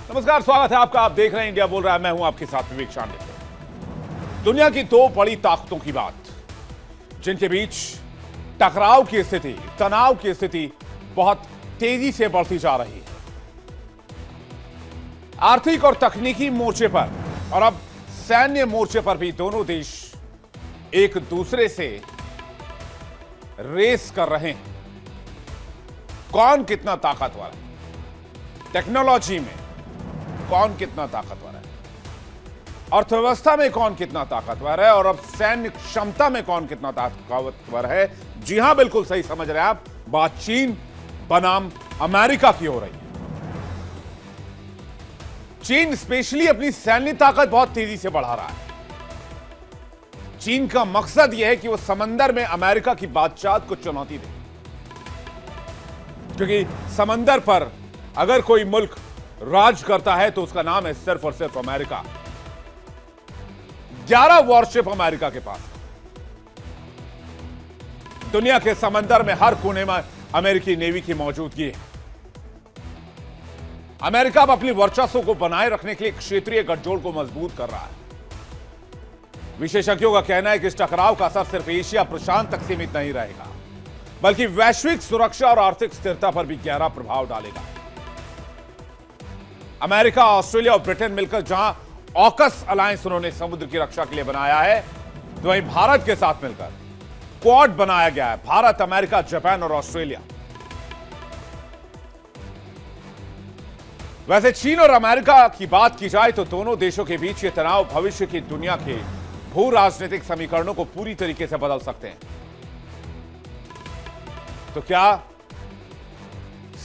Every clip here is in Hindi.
नमस्कार, स्वागत है आपका। आप देख रहे हैं इंडिया बोल रहा है। मैं हूं आपके साथ विवेक शांडिल्य। दुनिया की दो बड़ी ताकतों की बात, जिनके बीच टकराव की स्थिति, तनाव की स्थिति बहुत तेजी से बढ़ती जा रही है। आर्थिक और तकनीकी मोर्चे पर और अब सैन्य मोर्चे पर भी दोनों देश एक दूसरे से रेस कर रहे हैं। कौन कितना ताकतवर है, टेक्नोलॉजी में कौन कितना ताकतवर है, अर्थव्यवस्था में कौन कितना ताकतवर है, और अब सैन्य क्षमता में कौन कितना ताकतवर है। जी हां, बिल्कुल सही समझ रहे हैं आप। बात चीन बनाम अमेरिका की हो रही है। चीन स्पेशली अपनी सैन्य ताकत बहुत तेजी से बढ़ा रहा है। चीन का मकसद यह है कि वो समंदर में अमेरिका की बादशाहत को चुनौती दे, क्योंकि समंदर पर अगर कोई मुल्क राज करता है तो उसका नाम है सिर्फ और सिर्फ अमेरिका। 11 वॉरशिप अमेरिका के पास है। दुनिया के समंदर में हर कोने में अमेरिकी नेवी की मौजूदगी है। अमेरिका अब अपनी वर्चस्व को बनाए रखने के लिए क्षेत्रीय गठजोड़ को मजबूत कर रहा है। विशेषज्ञों का कहना है कि इस टकराव का असर सिर्फ एशिया प्रशांत तक सीमित नहीं रहेगा, बल्कि वैश्विक सुरक्षा और आर्थिक स्थिरता पर भी गहरा प्रभाव डालेगा। अमेरिका, ऑस्ट्रेलिया और ब्रिटेन मिलकर जहां ऑकस अलायंस उन्होंने समुद्र की रक्षा के लिए बनाया है, तो वहीं भारत के साथ मिलकर क्वाड बनाया गया है। भारत, अमेरिका, जापान और ऑस्ट्रेलिया। वैसे चीन और अमेरिका की बात की जाए तो दोनों देशों के बीच ये तनाव भविष्य की दुनिया के भू राजनीतिक समीकरणों को पूरी तरीके से बदल सकते हैं। तो क्या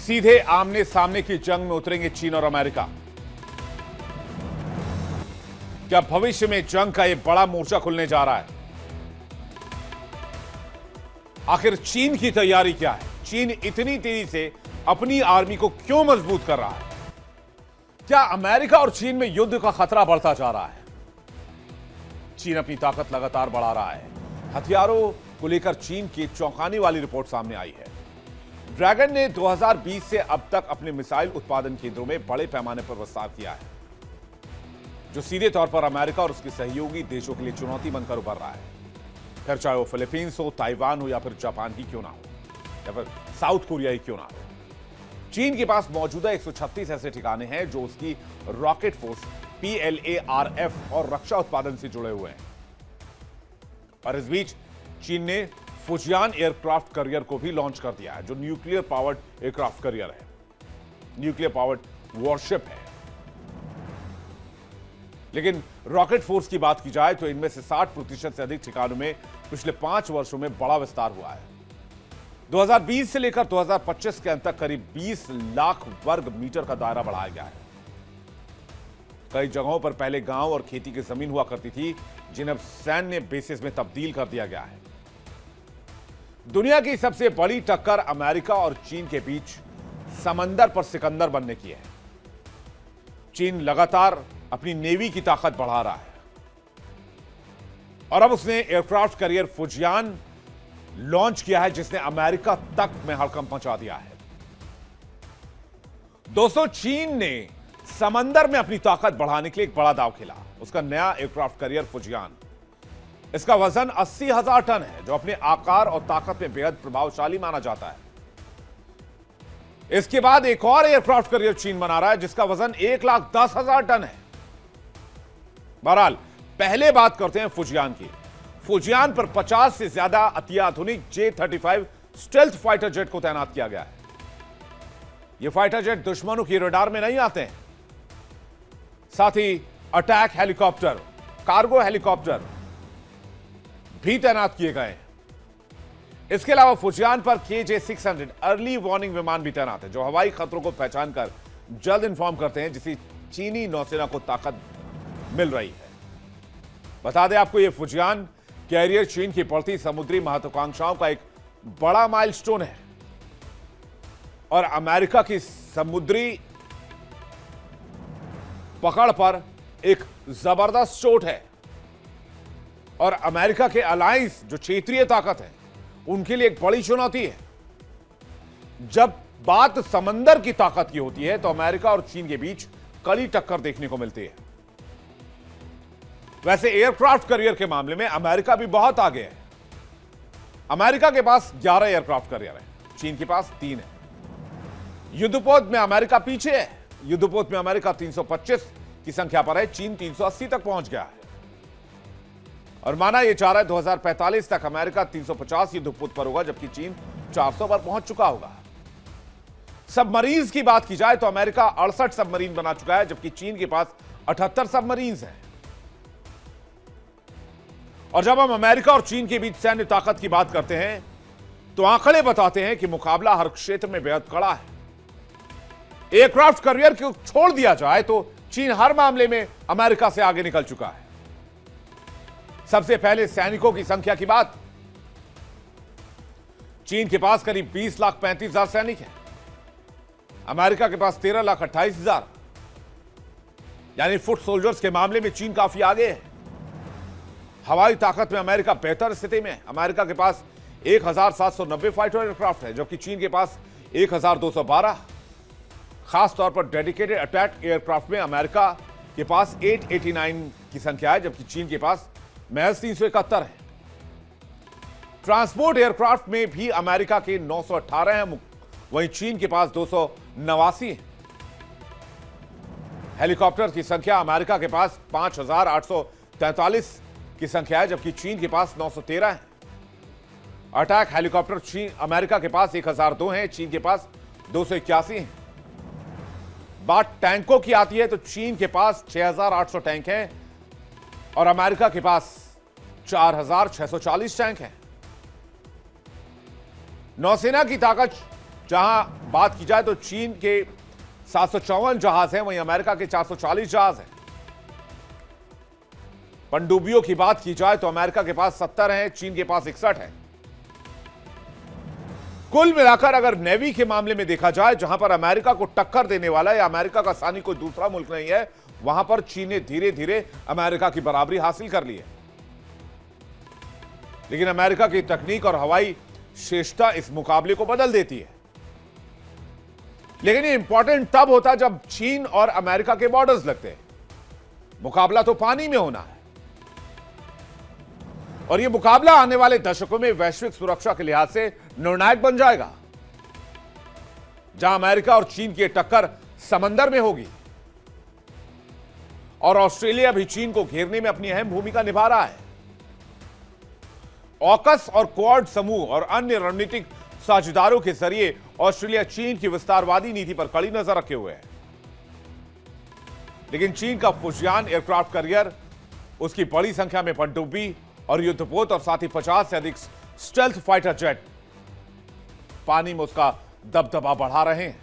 सीधे आमने सामने की जंग में उतरेंगे चीन और अमेरिका? क्या भविष्य में जंग का यह बड़ा मोर्चा खुलने जा रहा है? आखिर चीन की तैयारी क्या है? चीन इतनी तेजी से अपनी आर्मी को क्यों मजबूत कर रहा है? क्या अमेरिका और चीन में युद्ध का खतरा बढ़ता जा रहा है? चीन अपनी ताकत लगातार बढ़ा रहा है। हथियारों को लेकर चीन की चौंकाने वाली रिपोर्ट सामने आई है। ड्रैगन ने 2020 से अब तक अपने मिसाइल उत्पादन केंद्रों में बड़े पैमाने पर विस्तार किया है, जो सीधे तौर पर अमेरिका और उसके सहयोगी देशों के लिए चुनौती बनकर उभर रहा है। फिर चाहे वो फिलीपींस हो, ताइवान हो, या फिर जापान ही क्यों ना हो, या फिर साउथ कोरिया ही क्यों ना हो। चीन के पास मौजूदा 136 ऐसे ठिकाने हैं जो उसकी रॉकेट फोर्स PLARF और रक्षा उत्पादन से जुड़े हुए हैं। और इस बीच चीन ने फुजियान एयरक्राफ्ट करियर को भी लॉन्च कर दिया है, जो न्यूक्लियर पावर्ड एयरक्राफ्ट करियर है, न्यूक्लियर पावर्ड वॉरशिप है। लेकिन रॉकेट फोर्स की बात की जाए तो इनमें से 60% से अधिक ठिकानों में पिछले 5 वर्षों में बड़ा विस्तार हुआ है। 2020 से लेकर 2025 के अंत तक करीब 20 लाख वर्ग मीटर का दायरा बढ़ाया गया है। कई जगहों पर पहले गांव और खेती की जमीन हुआ करती थी, जिन्हें अब सैन्य बेसिस में तब्दील कर दिया गया है। दुनिया की सबसे बड़ी टक्कर अमेरिका और चीन के बीच समंदर पर सिकंदर बनने की है। चीन लगातार अपनी नेवी की ताकत बढ़ा रहा है और अब उसने एयरक्राफ्ट कैरियर फुजियान लॉन्च किया है, जिसने अमेरिका तक में हड़कंप मचा दिया है। दोस्तों, चीन ने समंदर में अपनी ताकत बढ़ाने के लिए एक बड़ा दांव खेला। उसका नया एयरक्राफ्ट कैरियर फुजियान, इसका वजन 80,000 टन है, जो अपने आकार और ताकत में बेहद प्रभावशाली माना जाता है। इसके बाद एक और एयरक्राफ्ट कैरियर चीन बना रहा है, जिसका वजन 1,10,000 टन है। बहरहाल, पहले बात करते हैं फुजियान की। फुजियान पर 50 से ज्यादा अत्याधुनिक J-35 स्टेल्थ फाइटर जेट को तैनात किया गया है। ये फाइटर जेट दुश्मनों की रडार में नहीं आते हैं। साथ ही अटैक हेलीकॉप्टर, कार्गो हेलीकॉप्टर भी तैनात किए गए हैं। इसके अलावा फुजियान पर KJ-600 अर्ली वार्निंग विमान भी तैनात है, जो हवाई खतरों को पहचानकर जल्द इंफॉर्म करते हैं, जिससे चीनी नौसेना को ताकत मिल रही है। बता दें आपको, यह फुजियान कैरियर चीन की बढ़ती समुद्री महत्वाकांक्षाओं का एक बड़ा माइलस्टोन है और अमेरिका की समुद्री पकड़ पर एक जबरदस्त चोट है। और अमेरिका के अलायंस, जो क्षेत्रीय ताकत है, उनके लिए एक बड़ी चुनौती है। जब बात समंदर की ताकत की होती है तो अमेरिका और चीन के बीच कड़ी टक्कर देखने को मिलती है। वैसे एयरक्राफ्ट करियर के मामले में अमेरिका भी बहुत आगे है। अमेरिका के पास 11 एयरक्राफ्ट करियर है, चीन के पास 3 है। युद्धपोत में अमेरिका पीछे है। युद्धपोत में अमेरिका 325 की संख्या पर है, चीन 380 तक पहुंच गया है। और माना यह चाह रहा है 2045 तक अमेरिका 350 युद्धपोत पर होगा, जबकि चीन 400 पर पहुंच चुका होगा। सबमरीन्स की बात की जाए तो अमेरिका 68 सबमरीन बना चुका है, जबकि चीन के पास 78 सबमरीन्स हैं। और जब हम अमेरिका और चीन के बीच सैन्य ताकत की बात करते हैं तो आंकड़े बताते हैं कि मुकाबला हर क्षेत्र में बेहद कड़ा है। एयरक्राफ्ट करियर को छोड़ दिया जाए तो चीन हर मामले में अमेरिका से आगे निकल चुका है। सबसे पहले सैनिकों की संख्या की बात। चीन के पास करीब 20,35,000 सैनिक हैं। अमेरिका के पास 13,28,000। यानी फुट सोल्जर्स के मामले में चीन काफी आगे है। हवाई ताकत में अमेरिका बेहतर स्थिति में है। अमेरिका के पास 1,790 फाइटर एयरक्राफ्ट है, जबकि चीन के पास 1,212। खासतौर पर डेडिकेटेड अटैक एयरक्राफ्ट में अमेरिका के पास 889 की संख्या है, जबकि चीन के पास महज 371 है। ट्रांसपोर्ट एयरक्राफ्ट में भी अमेरिका के 918 हैं, वहीं चीन के पास 289 है। हेलीकॉप्टर की संख्या अमेरिका के पास 5,843 की संख्या है, जबकि चीन के पास 913 है। अटैक हेलीकॉप्टर चीन अमेरिका के पास 1,002 हैं, चीन के पास 281 हैं। बात टैंकों की आती है तो चीन के पास 6,800 टैंक हैं और अमेरिका के पास 4,640 टैंक हैं। नौसेना की ताकत जहां बात की जाए तो चीन के 754 जहाज हैं, वहीं अमेरिका के 440 जहाज हैं। पनडुब्बियों की बात की जाए तो अमेरिका के पास 70 हैं, चीन के पास 61 है। कुल मिलाकर अगर नेवी के मामले में देखा जाए, जहां पर अमेरिका को टक्कर देने वाला या अमेरिका का सानी कोई दूसरा मुल्क नहीं है, वहां पर चीन ने धीरे धीरे अमेरिका की बराबरी हासिल कर ली है। लेकिन अमेरिका की तकनीक और हवाई श्रेष्ठता इस मुकाबले को बदल देती है। लेकिन ये इंपॉर्टेंट तब होता जब चीन और अमेरिका के बॉर्डर्स लगते हैं। मुकाबला तो पानी में होना है और यह मुकाबला आने वाले दशकों में वैश्विक सुरक्षा के लिहाज से निर्णायक बन जाएगा, जहां अमेरिका और चीन की टक्कर समंदर में होगी और ऑस्ट्रेलिया भी चीन को घेरने में अपनी अहम भूमिका निभा रहा है। ऑकस और क्वाड समूह और अन्य रणनीतिक साझेदारों के जरिए ऑस्ट्रेलिया चीन की विस्तारवादी नीति पर कड़ी नजर रखे हुए है। लेकिन चीन का फुजियान एयरक्राफ्ट करियर, उसकी बड़ी संख्या में पनडुब्बी और युद्धपोत और साथ ही 50 से अधिक स्टेल्थ फाइटर जेट पानी में उसका दबदबा बढ़ा रहे हैं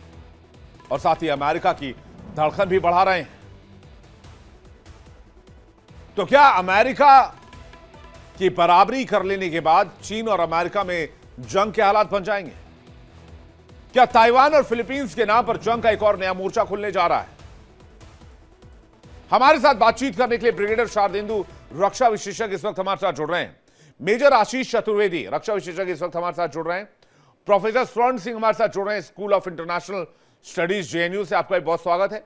और साथ ही अमेरिका की धड़कन भी बढ़ा रहे हैं। तो क्या अमेरिका की बराबरी कर लेने के बाद चीन और अमेरिका में जंग के हालात बन जाएंगे? क्या ताइवान और फिलीपींस के नाम पर जंग का एक और नया मोर्चा खुलने जा रहा है? हमारे साथ बातचीत करने के लिए ब्रिगेडियर शारदेंदु रक्षा विशेषज्ञ इस वक्त हमारे साथ जुड़ रहे हैं। मेजर आशीष चतुर्वेदी रक्षा विशेषज्ञ इस वक्त हमारे साथ जुड़ रहे हैं। प्रोफेसर स्वर्ण सिंह हमारे साथ जुड़ रहे हैं school of international studies JNU से। आपका बहुत स्वागत है।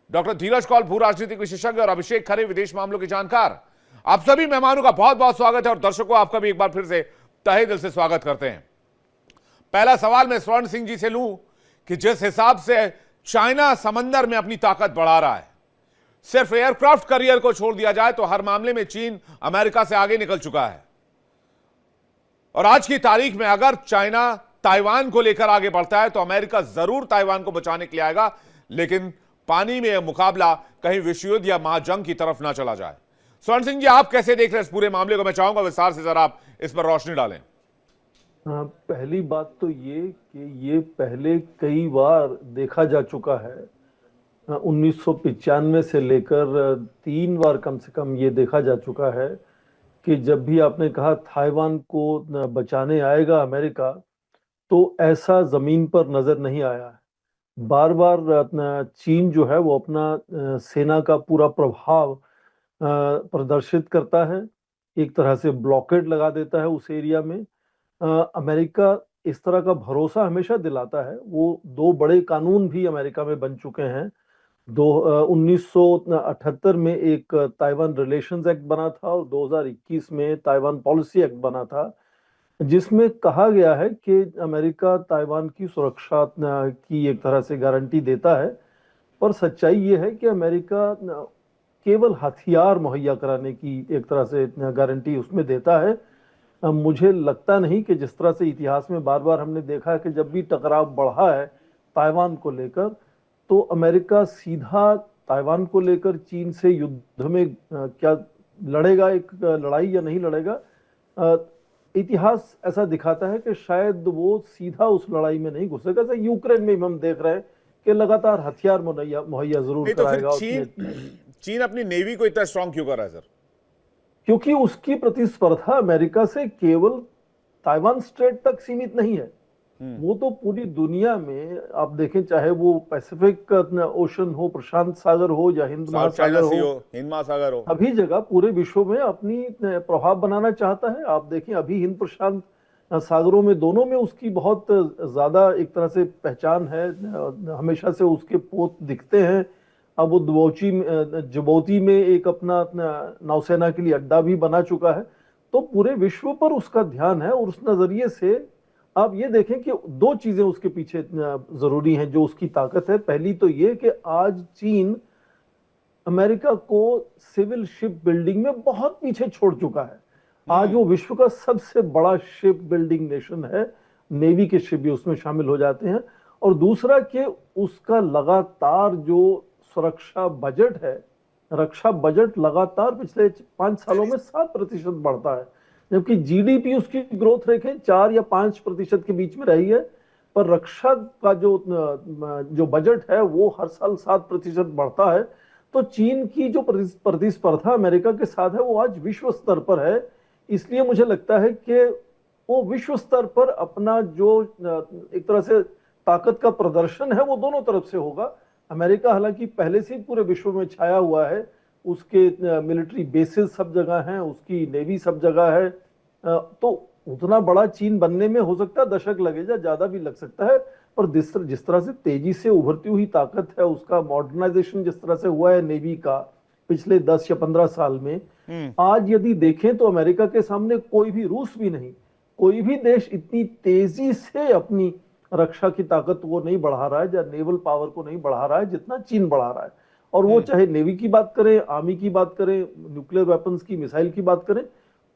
डॉक्टर धीरज कौल भू राजनीतिक विशेषज्ञ और अभिषेक खरे विदेश मामलों के जानकार, आप सभी मेहमानों का बहुत बहुत स्वागत है और दर्शकों आपका भी एक बार फिर से तहे दिल से स्वागत करते हैं। पहला सवाल मैं स्वर्ण सिंह जी से लूं कि जिस हिसाब से चाइना समंदर में अपनी ताकत बढ़ा रहा है, सिर्फ एयरक्राफ्ट करियर को छोड़ दिया जाए तो हर मामले में चीन अमेरिका से आगे निकल चुका है और आज की तारीख में अगर चाइना ताइवान को लेकर आगे बढ़ता है तो अमेरिका जरूर ताइवान को बचाने के लिए आएगा, लेकिन पानी में यह मुकाबला कहीं विश्वयुद्ध या महाजंग की तरफ ना चला जाए। स्वर्ण सिंह जी, आप कैसे देख रहे हैं इस पूरे मामले को? मैं चाहूंगा विस्तार से जरा आप इस पर रोशनी डालें। पहली बात तो ये कि ये पहले कई बार देखा जा चुका है। 1995 से लेकर 3 बार कम से कम ये देखा जा चुका है कि जब भी आपने कहा ताइवान को बचाने आएगा अमेरिका, तो ऐसा जमीन पर नजर नहीं आया है। बार बार चीन जो है वो अपना सेना का पूरा प्रभाव प्रदर्शित करता है, एक तरह से ब्लॉकेड लगा देता है उस एरिया में। अमेरिका इस तरह का भरोसा हमेशा दिलाता है। वो 2 बड़े कानून भी अमेरिका में बन चुके हैं 1978 में एक ताइवान रिलेशंस एक्ट बना था और 2021 में ताइवान पॉलिसी एक्ट बना था, जिसमें कहा गया है कि अमेरिका ताइवान की सुरक्षा की एक तरह से गारंटी देता है। पर सच्चाई ये है कि अमेरिका केवल हथियार मुहैया कराने की एक तरह से गारंटी उसमें देता है। मुझे लगता नहीं कि जिस तरह से इतिहास में बार बार हमने देखा है कि जब भी टकराव बढ़ा है ताइवान को लेकर, तो अमेरिका सीधा ताइवान को लेकर चीन से युद्ध में क्या लड़ेगा, एक लड़ाई या नहीं लड़ेगा। इतिहास ऐसा दिखाता है कि शायद वो सीधा उस लड़ाई में नहीं घुसेगा। जैसे यूक्रेन में हम देख रहे हैं कि लगातार हथियार मुहैया जरूर नहीं तो फिर कराएगा। चीन अपनी नेवी को इतना स्ट्रांग क्यों कर रहा है सर? क्योंकि उसकी प्रतिस्पर्धा अमेरिका से केवल ताइवान स्ट्रेट तक सीमित नहीं है, वो तो पूरी दुनिया में आप देखें, चाहे वो पैसिफिक ओशन हो, प्रशांत सागर हो या हिंद महासागर हो, सभी जगह पूरे विश्व में अपनी प्रभाव बनाना चाहता है। आप देखें अभी हिंद प्रशांत सागरों में दोनों में उसकी बहुत ज्यादा एक तरह से पहचान है, हमेशा से उसके पोत दिखते हैं। अब वो जिबौती में एक अपना नौसेना के लिए अड्डा भी बना चुका है। तो पूरे विश्व पर उसका ध्यान है और उस नजरिए से आप ये देखें कि दो चीजें उसके पीछे जरूरी हैं जो उसकी ताकत है। पहली तो ये कि आज चीन अमेरिका को सिविल शिप बिल्डिंग में बहुत पीछे छोड़ चुका है। आज वो विश्व का सबसे बड़ा शिप बिल्डिंग नेशन है, नेवी के शिप भी उसमें शामिल हो जाते हैं। और दूसरा कि उसका लगातार जो सुरक्षा बजट है, रक्षा बजट लगातार पिछले 5 सालों में 7% बढ़ता है, जबकि जीडीपी उसकी ग्रोथ रेट 4 या 5% के बीच में रही है। पर रक्षा का जो बजट है वो हर साल 7% बढ़ता है। तो चीन की जो प्रतिस्पर्धा अमेरिका के साथ है वो आज विश्व स्तर पर है। इसलिए मुझे लगता है कि वो विश्व स्तर पर अपना जो एक तरह से ताकत का प्रदर्शन है वो दोनों तरफ से होगा। अमेरिका हालांकि पहले से ही पूरे विश्व में छाया हुआ है, उसके मिलिट्री बेसिस सब जगह हैं, उसकी नेवी सब जगह है। तो उतना बड़ा चीन बनने में हो सकता है दशक लगे, या ज्यादा भी लग सकता है। पर जिस तरह से तेजी से उभरती हुई ताकत है, उसका मॉडर्नाइजेशन जिस तरह से हुआ है नेवी का पिछले 10 या 15 साल में, आज यदि देखें तो अमेरिका के सामने कोई भी, रूस भी नहीं, कोई भी देश इतनी तेजी से अपनी रक्षा की ताकत को नहीं बढ़ा रहा है या नेवल पावर को नहीं बढ़ा रहा है जितना चीन बढ़ा रहा है। और वो चाहे नेवी की बात करें, आर्मी की बात करें, न्यूक्लियर वेपन्स की, मिसाइल की बात करें,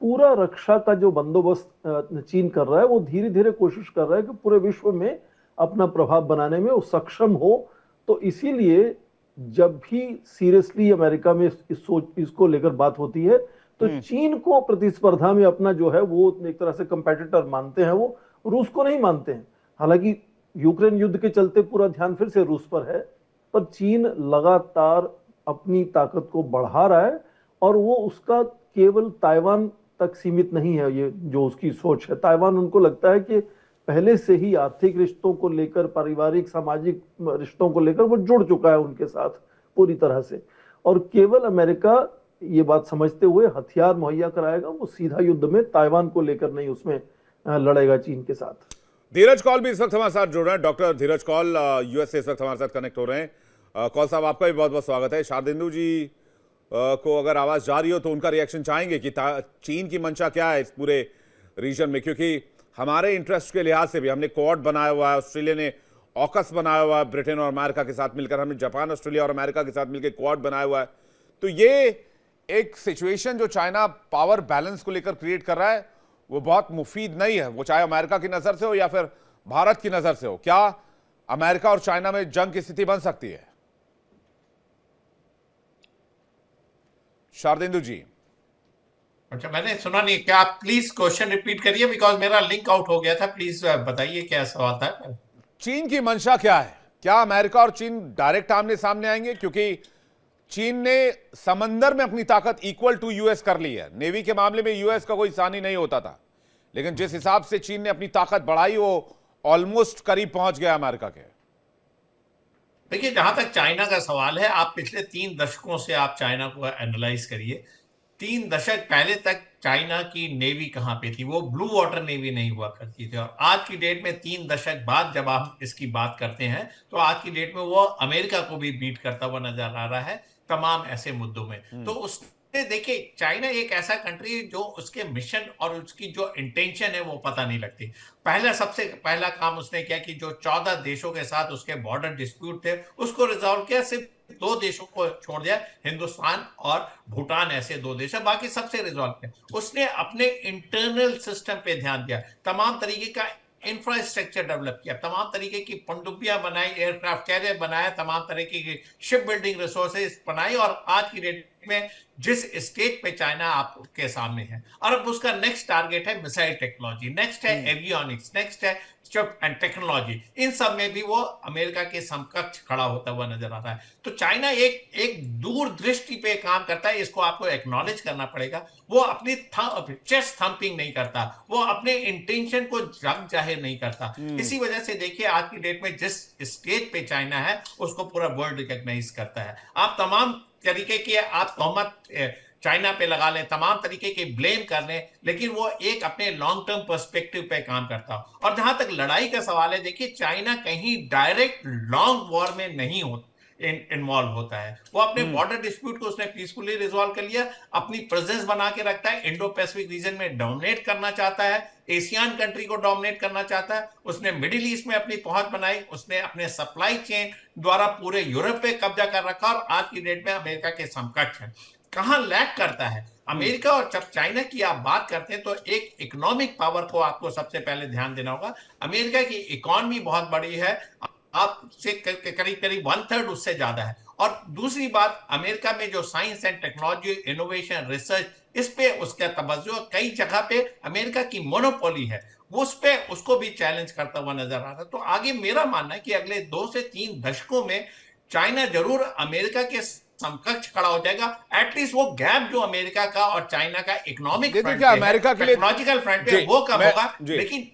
पूरा रक्षा का जो बंदोबस्त चीन कर रहा है वो धीरे धीरे कोशिश कर रहा है कि पूरे विश्व में अपना प्रभाव बनाने में वो सक्षम हो। तो इसीलिए जब भी सीरियसली अमेरिका में इसको लेकर बात होती है तो चीन को प्रतिस्पर्धा में अपना जो है वो एक तरह से कंपेटिटर मानते हैं, वो रूस को नहीं मानते हैं। हालांकि यूक्रेन युद्ध के चलते पूरा ध्यान फिर से रूस पर है, पर चीन लगातार अपनी ताकत को बढ़ा रहा है और वो उसका केवल ताइवान तक सीमित नहीं है। ये जो उसकी सोच है, ताइवान उनको लगता है कि पहले से ही आर्थिक रिश्तों को लेकर, पारिवारिक सामाजिक रिश्तों को लेकर वो जुड़ चुका है उनके साथ पूरी तरह से। और केवल अमेरिका ये बात समझते हुए हथियार मुहैया कराएगा, वो सीधा युद्ध में ताइवान को लेकर नहीं, उसमें लड़ेगा चीन के साथ। धीरज कौल भी इस वक्त हमारे साथ जुड़ रहे हैं। डॉक्टर धीरज कौल यूएस से इस वक्त हमारे साथ कनेक्ट हो रहे हैं। कौल साहब, आपका भी बहुत बहुत स्वागत है। शारदेंदु जी को अगर आवाज जा रही हो तो उनका रिएक्शन चाहेंगे कि चीन की मंशा क्या है इस पूरे रीजन में, क्योंकि हमारे इंटरेस्ट के लिहाज से भी हमने क्वाड बनाया हुआ है, ऑस्ट्रेलिया ने ऑकस बनाया हुआ है ब्रिटेन और अमेरिका के साथ मिलकर, हमने जापान, ऑस्ट्रेलिया और अमेरिका के साथ मिलकर क्वाड बनाया हुआ है। तो ये एक सिचुएशन जो चाइना पावर बैलेंस को लेकर क्रिएट कर रहा है वो बहुत मुफीद नहीं है, वो चाहे अमेरिका की नजर से हो या फिर भारत की नजर से हो। क्या अमेरिका और चाइना में जंग की स्थिति बन सकती है? शारदेंदु जी। अच्छा, मैंने सुना नहीं, क्या आप प्लीज क्वेश्चन रिपीट करिए, बिकॉज मेरा लिंक आउट हो गया था। प्लीज बताइए क्या सवाल था। चीन की मंशा क्या है? क्या अमेरिका और चीन डायरेक्ट आमने सामने आएंगे? क्योंकि चीन ने समंदर में अपनी ताकत इक्वल टू यूएस कर ली है। नेवी के मामले में यूएस का कोई सानी नहीं होता था, लेकिन जिस हिसाब से चीन ने अपनी ताकत बढ़ाई वो ऑलमोस्ट करीब पहुंच गया अमेरिका के। देखिए, जहां तक चाइना का सवाल है, आप पिछले 3 दशकों से आप चाइना को एनालाइज करिए। 3 दशक पहले तक चाइना की नेवी कहाँ पे थी, वो ब्लू वाटर नेवी नहीं हुआ करती थी। और आज की डेट में 3 दशक बाद जब हम इसकी बात करते हैं तो आज की डेट में वो अमेरिका को भी बीट करता हुआ नजर आ रहा है तमाम ऐसे मुद्दों में। तो उसने देखिए, चाइना एक ऐसा कंट्री जो उसके मिशन और उसकी जो इंटेंशन है वो पता नहीं लगती। सबसे पहला काम उसने किया कि जो 14 देशों के साथ उसके बॉर्डर डिस्प्यूट थे उसको रिजॉल्व किया। सिर्फ 2 देशों को छोड़ दिया, हिंदुस्तान और भूटान, ऐसे 2 देश है, बाकी सबसे रिजॉल्व किया। उसने अपने इंटरनल सिस्टम पे ध्यान दिया, तमाम तरीके का इंफ्रास्ट्रक्चर डेवलप किया, तमाम तरीके की पनडुब्बियां बनाई, एयरक्राफ्ट कैरियर बनाया, तमाम तरीके की शिप बिल्डिंग रिसोर्सेज बनाई। और आज की डेट में जिस स्टेट पे चाइना आपके सामने है, और अब उसका नेक्स्ट टारगेट है मिसाइल टेक्नोलॉजी, नेक्स्ट है एवियोनिक्स, नेक्स्ट है चिप एंड टेक्नोलॉजी। इन सब में भी वो अमेरिका के समकक्ष खड़ा होता हुआ नजर आ रहा है। तो चाइना एक एक दूरदृष्टि पे काम करता है, इसको आपको एक्नॉलेज करना पड़ेगा। वो अपनी चेस्ट थंपिंग नहीं करता, वो अपने इंटेंशन को जग जाहिर नहीं करता। इसी वजह से देखिए, आज की डेट में जिस स्टेज पे चाइना है उसको पूरा वर्ल्ड रिकॉग्नाइज करता है। आप तमाम तरीके की आप तोहमत चाइना पे लगा लें, तमाम तरीके के ब्लेम कर लें, लेकिन वो एक अपने लॉन्ग टर्म पर्सपेक्टिव पे काम करता। और जहां तक लड़ाई का सवाल है, देखिए चाइना कहीं डायरेक्ट लॉन्ग वॉर में नहीं इन्वॉल्व होता है। वो अपने बॉर्डर डिस्प्यूट को उसने पीसफुली रिजॉल्व कर लिया, अपनी प्रेजेंस बना के रखता है, इंडो पैसिफिक रीजन में डोमिनेट करना चाहता है, एशियन कंट्री को डोमिनेट करना चाहता है। उसने मिडिल ईस्ट में अपनी पहुंच बनाई, उसने अपने सप्लाई चेन द्वारा पूरे यूरोप पे कब्जा कर रखा, और आज की डेट में अमेरिका के समकक्ष है। कहां लैक करता है अमेरिका? और जब चाइना की आप बात करते हैं तो एक इकोनॉमिक पावर को आपको सबसे पहले ध्यान देना होगा। अमेरिका की इकोनॉमी बहुत बड़ी है, आपसे करीब करीब 1/3 उससे ज्यादा है। और दूसरी बात, अमेरिका में जो science and technology, innovation, research, इस पे उसका तवज्जो, कई जगह पे अमेरिका की मोनोपोली है, वो उस पे उसको भी चैलेंज करता हुआ नजर आ रहा है। तो आगे मेरा मानना है कि अगले 2 से 3 दशकों में चाइना जरूर अमेरिका के समकक्ष खड़ा हो जाएगा। एटलीस्ट वो गैप जो अमेरिका का और चाइना का इकोनॉमिक देखिए फ्रंट क्या पे है, अमेरिका के लिए। टेक्नोलॉजिकल फ्रंट पे, जी, वो कब मैं होगा। जी लेकिन मैं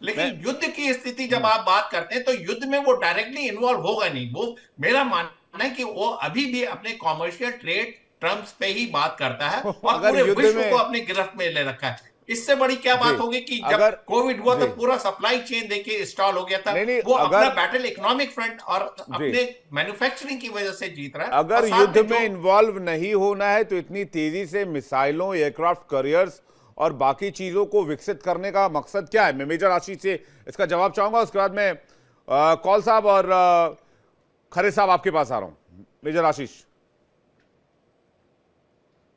लेकिन युद्ध की स्थिति जब आप बात करते हैं तो युद्ध में वो डायरेक्टली इन्वॉल्व होगा नहीं। वो, मेरा मानना है कि वो अभी भी अपने कॉमर्शियल ट्रेड टर्म्स पे ही बात करता है और अगर पूरे युद्ध विश्व को में। अपनी गिरफ्त में ले रखा है। इससे बड़ी क्या जी, बात होगी कि जब अगर कोविड हुआ तो जी पूरा सप्लाई चेन देखिए स्टॉल हो गया था। नहीं नहीं वो अपना अगर बैटल इकोनॉमिक फ्रंट और जी अपने मैन्युफैक्चरिंग की वजह से जीत रहा है। और अगर साथ युद्ध में में जो इन्वॉल्व नहीं होना है तो इतनी तेजी से मिसाइलों, एयरक्राफ्ट कैरियर्स और बाकी चीजों को विकसित करने का मकसद क्या है? मैं मेजर आशीष से इसका जवाब चाहूंगा, उसके बाद मैं कौल साहब और खरे साहब आपके पास आ रहा हूं। मेजर आशीष।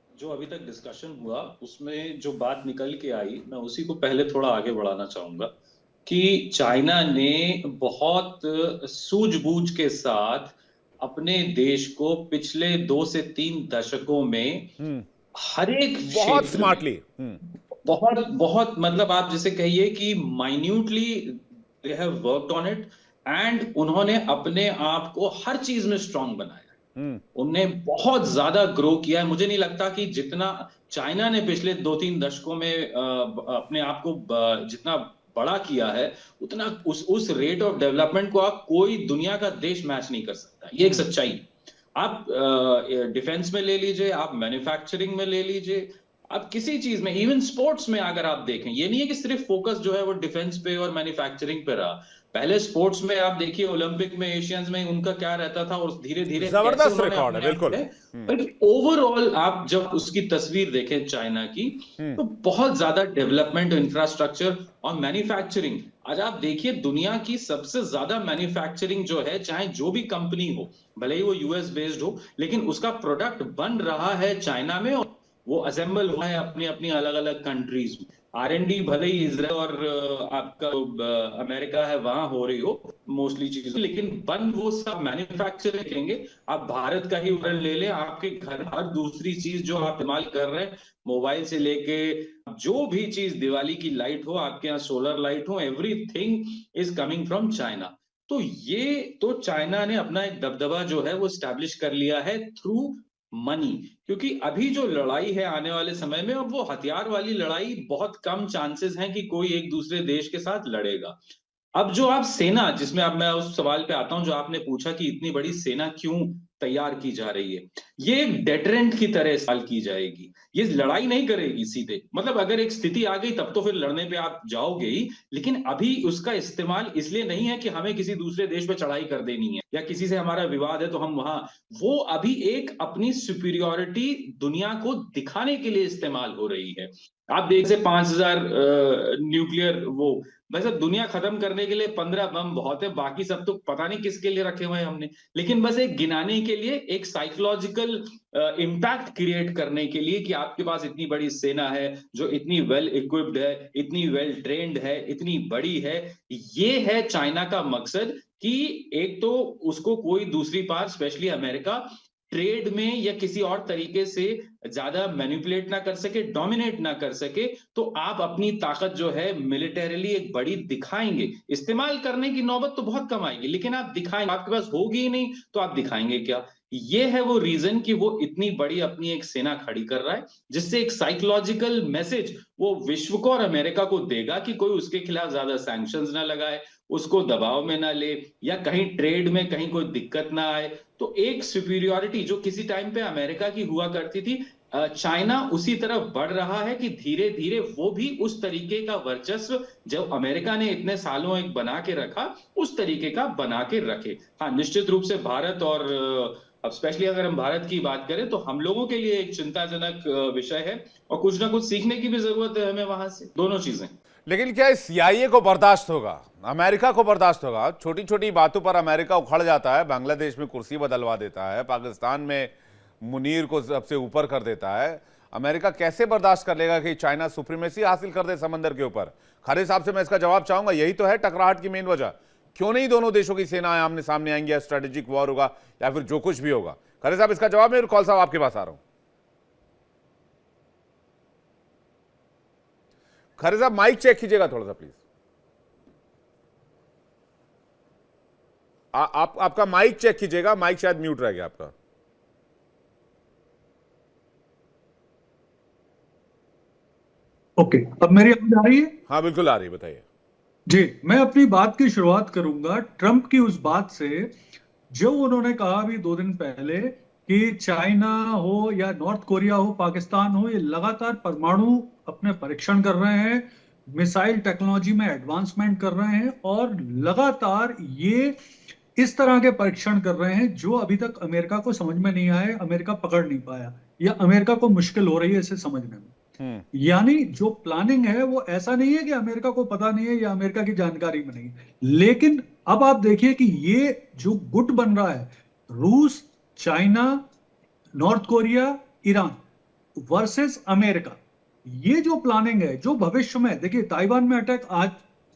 जो अभी तक डिस्कशन हुआ उसमें जो बात निकल के आई, मैं उसी को पहले थोड़ा आगे बढ़ाना चाहूंगा कि चाइना ने बहुत सूझबूझ के साथ अपने देश को पिछले 2 से 3 दशकों में हर एक बहुत क्षेत्र में स्मार्टली। बहुत बहुत, मतलब आप जिसे कहिए कि minutely they have worked on it, and उन्होंने अपने आप को हर चीज में स्ट्रांग बनाया। उनने बहुत ज्यादा ग्रो किया है। मुझे नहीं लगता कि जितना चाइना ने पिछले 2-3 दशकों में अपने आप को जितना बड़ा किया है, उतना उस रेट ऑफ डेवलपमेंट को आप कोई दुनिया का देश मैच नहीं कर सकता। ये एक सच्चाई है। आप डिफेंस में ले लीजिए, आप मैन्युफैक्चरिंग में ले लीजिए, आप किसी चीज में, इवन स्पोर्ट्स में अगर आप देखें, ये नहीं है कि सिर्फ फोकस जो है वो डिफेंस पे और मैन्युफैक्चरिंग पे रहा। पहले स्पोर्ट्स में आप देखिए, ओलंपिक में, एशियंस में उनका क्या रहता था, और धीरे धीरे जबरदस्त रिकॉर्ड है, बिल्कुल। बट ओवरऑल आप जब उसकी तस्वीर देखें चाइना की, तो बहुत ज्यादा डेवलपमेंट, इंफ्रास्ट्रक्चर और मैन्युफैक्चरिंग। आज आप देखिए, दुनिया की सबसे ज्यादा मैन्युफैक्चरिंग जो है, चाहे जो भी कंपनी हो, भले ही वो यूएस बेस्ड हो, लेकिन उसका प्रोडक्ट बन रहा है चाइना में, और वो असेंबल हुआ है अपनी अपनी अलग अलग कंट्रीज में। R&D भले ही इजराइल और आपका अमेरिका है वहां हो रही हो मोस्टली चीजें, लेकिन बन वो सब मैन्युफैक्चर करेंगे। आप भारत का ही उदाहरण ले लें, आपके घर हर दूसरी चीज जो आप इस्तेमाल कर रहे हैं, मोबाइल से लेके जो भी चीज, दिवाली की लाइट हो, आपके यहाँ सोलर लाइट हो, everything is coming from China. तो ये तो चाइना ने अपना एक दबदबा जो है वो स्टैब्लिश कर लिया है थ्रू मनी। क्योंकि अभी जो लड़ाई है आने वाले समय में, अब वो हथियार वाली लड़ाई बहुत कम चांसेस हैं कि कोई एक दूसरे देश के साथ लड़ेगा। अब जो आप सेना, जिसमें अब मैं उस सवाल पे आता हूं जो आपने पूछा कि इतनी बड़ी सेना क्यों तैयार की जा रही है, ये एक डेटरेंट की तरह इस्तेमाल की जाएगी। ये लड़ाई नहीं करेगी सीधे, मतलब अगर एक स्थिति आ गई तब तो फिर लड़ने पे आप जाओगे ही, लेकिन अभी उसका इस्तेमाल इसलिए नहीं है कि हमें किसी दूसरे देश पे चढ़ाई कर देनी है या किसी से हमारा विवाद है तो हम वहां, वो अभी एक अपनी सुपीरियोरिटी दुनिया को दिखाने के लिए इस्तेमाल हो रही है। आप देख से 5,000 न्यूक्लियर वो, वैसे दुनिया खत्म करने के लिए 15 बम बहुत है, बाकी सब तो पता नहीं किसके लिए रखे हुए हैं हमने, लेकिन बस एक गिनाने के लिए, एक साइकोलॉजिकल इम्पैक्ट क्रिएट करने के लिए कि आपके पास इतनी बड़ी सेना है जो इतनी वेल इक्विप्ड है, इतनी वेल ट्रेन्ड है, इतनी बड़ी है। ये है चाइना का मकसद कि एक तो उसको कोई दूसरी पार, स्पेशली अमेरिका, ट्रेड में या किसी और तरीके से ज्यादा मैनिपुलेट ना कर सके, डोमिनेट ना कर सके। तो आप अपनी ताकत जो है मिलिटरीली एक बड़ी दिखाएंगे, इस्तेमाल करने की नौबत तो बहुत कम आएगी, लेकिन आप दिखाएंगे, आपके पास होगी ही नहीं तो आप दिखाएंगे क्या? ये है वो रीजन कि वो इतनी बड़ी अपनी एक सेना खड़ी कर रहा है, जिससे एक साइकोलॉजिकल मैसेज वो विश्व को और अमेरिका को देगा कि कोई उसके खिलाफ ज्यादा सैंक्शंस ना लगाए, उसको दबाव में ना ले, या कहीं ट्रेड में कहीं कोई दिक्कत ना आए। तो एक सुपीरियोरिटी जो किसी टाइम पे अमेरिका की हुआ करती थी, चाइना उसी तरफ बढ़ रहा है कि धीरे धीरे वो भी उस तरीके का वर्चस्व जो अमेरिका ने इतने सालों एक बना के रखा, उस तरीके का बना के रखे। हाँ, निश्चित रूप से भारत और अब स्पेशली अगर हम भारत की बात करें तो हम लोगों के लिए एक चिंताजनक विषय है, और कुछ ना कुछ सीखने की भी जरूरत है हमें वहां से, दोनों चीजें। लेकिन क्या इस CIA को बर्दाश्त होगा, अमेरिका को बर्दाश्त होगा? छोटी छोटी बातों पर अमेरिका उखड़ जाता है, बांग्लादेश में कुर्सी बदलवा देता है, पाकिस्तान में मुनीर को सबसे ऊपर कर देता है। अमेरिका कैसे बर्दाश्त कर लेगा कि चाइना सुप्रीमेसी हासिल कर दे समंदर के ऊपर? खरे साहब से मैं इसका जवाब चाहूंगा, यही तो है टकराहट की मेन वजह। क्यों नहीं दोनों देशों की सेनाएं आमने सामने आएंगी, या स्ट्रेटेजिक वॉर होगा, या फिर जो कुछ भी होगा? खरे साहब, इसका जवाब मैं कौल साहब आपके पास आ रहा हूं। खरे साहब, माइक चेक कीजिएगा थोड़ा सा प्लीज। आपका माइक चेक कीजिएगा, माइक शायद म्यूट रह गया आपका। ओके, अब मेरी आवाज आ रही है? हाँ बिल्कुल आ रही है, बताइए जी। मैं अपनी बात की शुरुआत करूंगा ट्रंप की उस बात से जो उन्होंने कहा अभी 2 दिन पहले कि चाइना हो या नॉर्थ कोरिया हो, पाकिस्तान हो, ये लगातार परमाणु अपने परीक्षण कर रहे हैं, मिसाइल टेक्नोलॉजी में एडवांसमेंट कर रहे हैं, और लगातार ये इस तरह के परीक्षण कर रहे हैं जो अभी तक अमेरिका को समझ में नहीं आए, अमेरिका पकड़ नहीं पाया, या अमेरिका को मुश्किल हो रही है इसे समझने में। यानी जो प्लानिंग है वो ऐसा नहीं है कि अमेरिका को पता नहीं है या अमेरिका की जानकारी में नहीं है। लेकिन अब आप देखिए कि ये जो गुट बन रहा है, रूस, China, north Korea, Iran versus America, ये जो प्लानिंग है, जो भविष्य में देखिए ताइवान में अटैक आज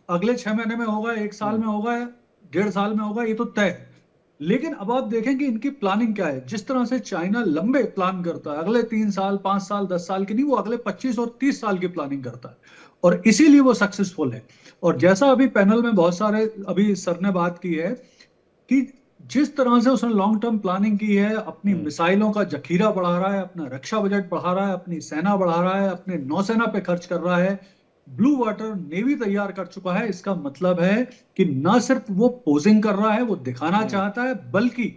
अगले 6 महीने में होगा, 1 साल में होगा, 1.5 साल में होगा, ये तो तय है। लेकिन अब आप देखें कि इनकी प्लानिंग क्या है। जिस तरह से चाइना लंबे प्लान करता है, अगले 3 साल, 5 साल, 10 साल की नहीं, वो अगले 25 और 30 साल की प्लानिंग करता है, और इसीलिए वो सक्सेसफुल है। और जैसा अभी पैनल में बहुत सारे अभी सर ने बात की है कि जिस तरह से उसने लॉन्ग टर्म प्लानिंग की है, अपनी मिसाइलों का जखीरा बढ़ा रहा है, अपना रक्षा बजट बढ़ा रहा है, अपनी सेना बढ़ा रहा है, अपने नौसेना पे खर्च कर रहा है, ब्लू वाटर नेवी तैयार कर चुका है। इसका मतलब है कि ना सिर्फ वो पोजिंग कर रहा है, वो दिखाना चाहता है, बल्कि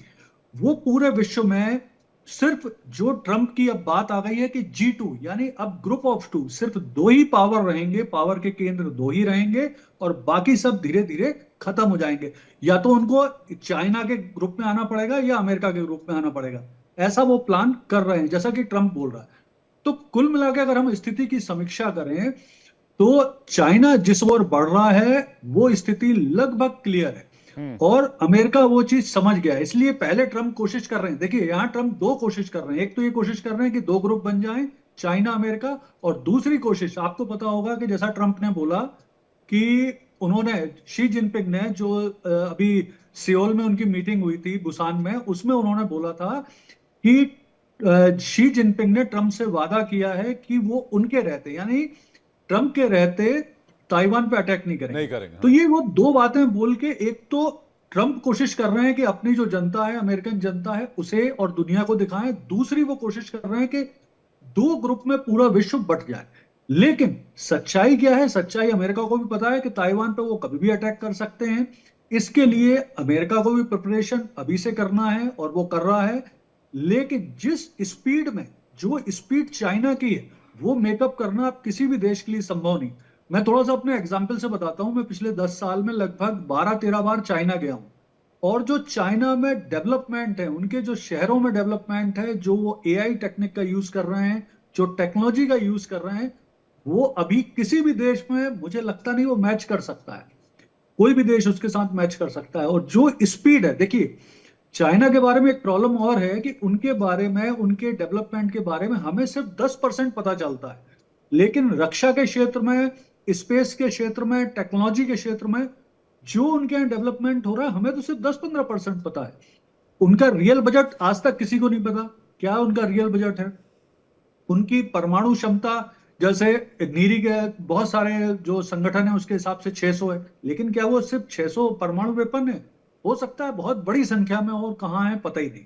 वो पूरे विश्व में सिर्फ जो ट्रंप की अब बात आ गई है कि G2 यानी अब ग्रुप ऑफ 2, सिर्फ 2 ही पावर रहेंगे, पावर के केंद्र 2 ही रहेंगे, और बाकी सब धीरे धीरे खत्म हो जाएंगे। या तो उनको चाइना के ग्रुप में आना पड़ेगा या अमेरिका के ग्रुप में आना पड़ेगा, ऐसा वो प्लान कर रहे हैं, जैसा कि ट्रंप बोल रहा है। तो कुल मिलाकर अगर हम स्थिति की समीक्षा करें तो चाइना जिस ओर बढ़ रहा है वो स्थिति लगभग क्लियर है, और अमेरिका वो चीज समझ गया है। इसलिए पहले ट्रंप कोशिश कर रहे हैं, देखिए यहां ट्रंप 2 कोशिश कर रहे हैं। एक तो ये कोशिश कर रहे हैं कि 2 ग्रुप बन जाएं, चाइना अमेरिका, और दूसरी कोशिश आपको पता होगा कि जैसा ट्रंप ने बोला कि उन्होंने, शी जिनपिंग ने, जो अभी सियोल में उनकी मीटिंग हुई थी बुसान में, उसमें उन्होंने बोला था कि शी जिनपिंग ने ट्रंप से वादा किया है कि वो उनके रहते, यानी ट्रंप के रहते, ताइवान पे अटैक नहीं करेंगे। तो ये वो 2 बातें बोल के, एक तो ट्रंप कोशिश कर रहे हैं कि अपनी जो जनता है, अमेरिकन जनता है, उसे और दुनिया को दिखाएं। दूसरी वो कोशिश कर रहे हैं कि 2 ग्रुप में पूरा विश्व बट जाए। लेकिन सच्चाई क्या है? सच्चाई अमेरिका को भी पता है कि ताइवान पे वो कभी भी अटैक कर सकते हैं। इसके लिए अमेरिका को भी प्रिपरेशन अभी से करना है और वो कर रहा है। लेकिन जिस स्पीड में, जो स्पीड चाइना की है, वो मेकअप करना अब किसी भी देश के लिए संभव नहीं। मैं थोड़ा सा अपने एग्जाम्पल से बताता हूं। मैं पिछले 10 साल में लगभग 12-13 बार चाइना गया हूं, और जो चाइना में डेवलपमेंट है, उनके जो शहरों में डेवलपमेंट है, जो वो एआई टेक्निक का यूज कर रहे हैं, जो टेक्नोलॉजी का यूज कर रहे हैं, वो अभी किसी भी देश में मुझे लगता नहीं वो मैच कर सकता है। कोई भी देश उसके साथ मैच कर सकता है। और जो स्पीड है, देखिए चाइना के बारे में एक प्रॉब्लम और है कि उनके बारे में, उनके डेवलपमेंट के बारे में हमें सिर्फ 10% पता चलता है। लेकिन रक्षा के क्षेत्र में, स्पेस के क्षेत्र में, टेक्नोलॉजी के क्षेत्र में जो उनके यहाँ डेवलपमेंट हो रहा है, हमें तो सिर्फ 10-15% पता है। उनका रियल बजट आज तक किसी को नहीं पता। क्या उनका रियल बजट है? उनकी परमाणु क्षमता, जैसे नीरी के बहुत सारे जो संगठन है उसके हिसाब से 600 है, लेकिन क्या वो सिर्फ 600 परमाणु वेपन है? हो सकता है बहुत बड़ी संख्या में, और कहाँ है पता ही नहीं।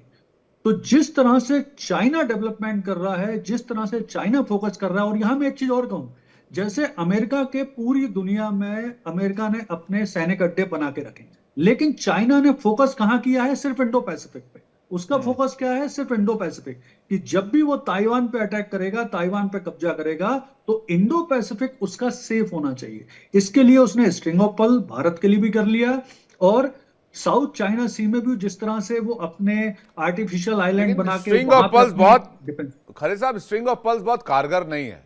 तो जिस तरह से चाइना डेवलपमेंट कर रहा है, जिस तरह से चाइना फोकस कर रहा है, और यहां मैं एक चीज और कहूं, जैसे अमेरिका के पूरी दुनिया में अमेरिका ने अपने सैनिक अड्डे बना के रखे, लेकिन चाइना ने फोकस कहां किया है? सिर्फ इंडो पैसिफिक पे। उसका फोकस क्या है? सिर्फ इंडो पैसिफिक, कि जब भी वो ताइवान पे अटैक करेगा, ताइवान पे कब्जा करेगा, तो इंडो पैसिफिक उसका सेफ होना चाहिए। इसके लिए उसने स्ट्रिंग ऑफ पर्ल भारत के लिए भी कर लिया, और साउथ चाइना सी में भी जिस तरह से वो अपने आर्टिफिशियल आइलैंड बना के स्ट्रिंग वहां ऑफ पे पल्स अपनी बहुत, डिफेंस। खरे साहब स्ट्रिंग ऑफ पल्स बहुत कारगर नहीं है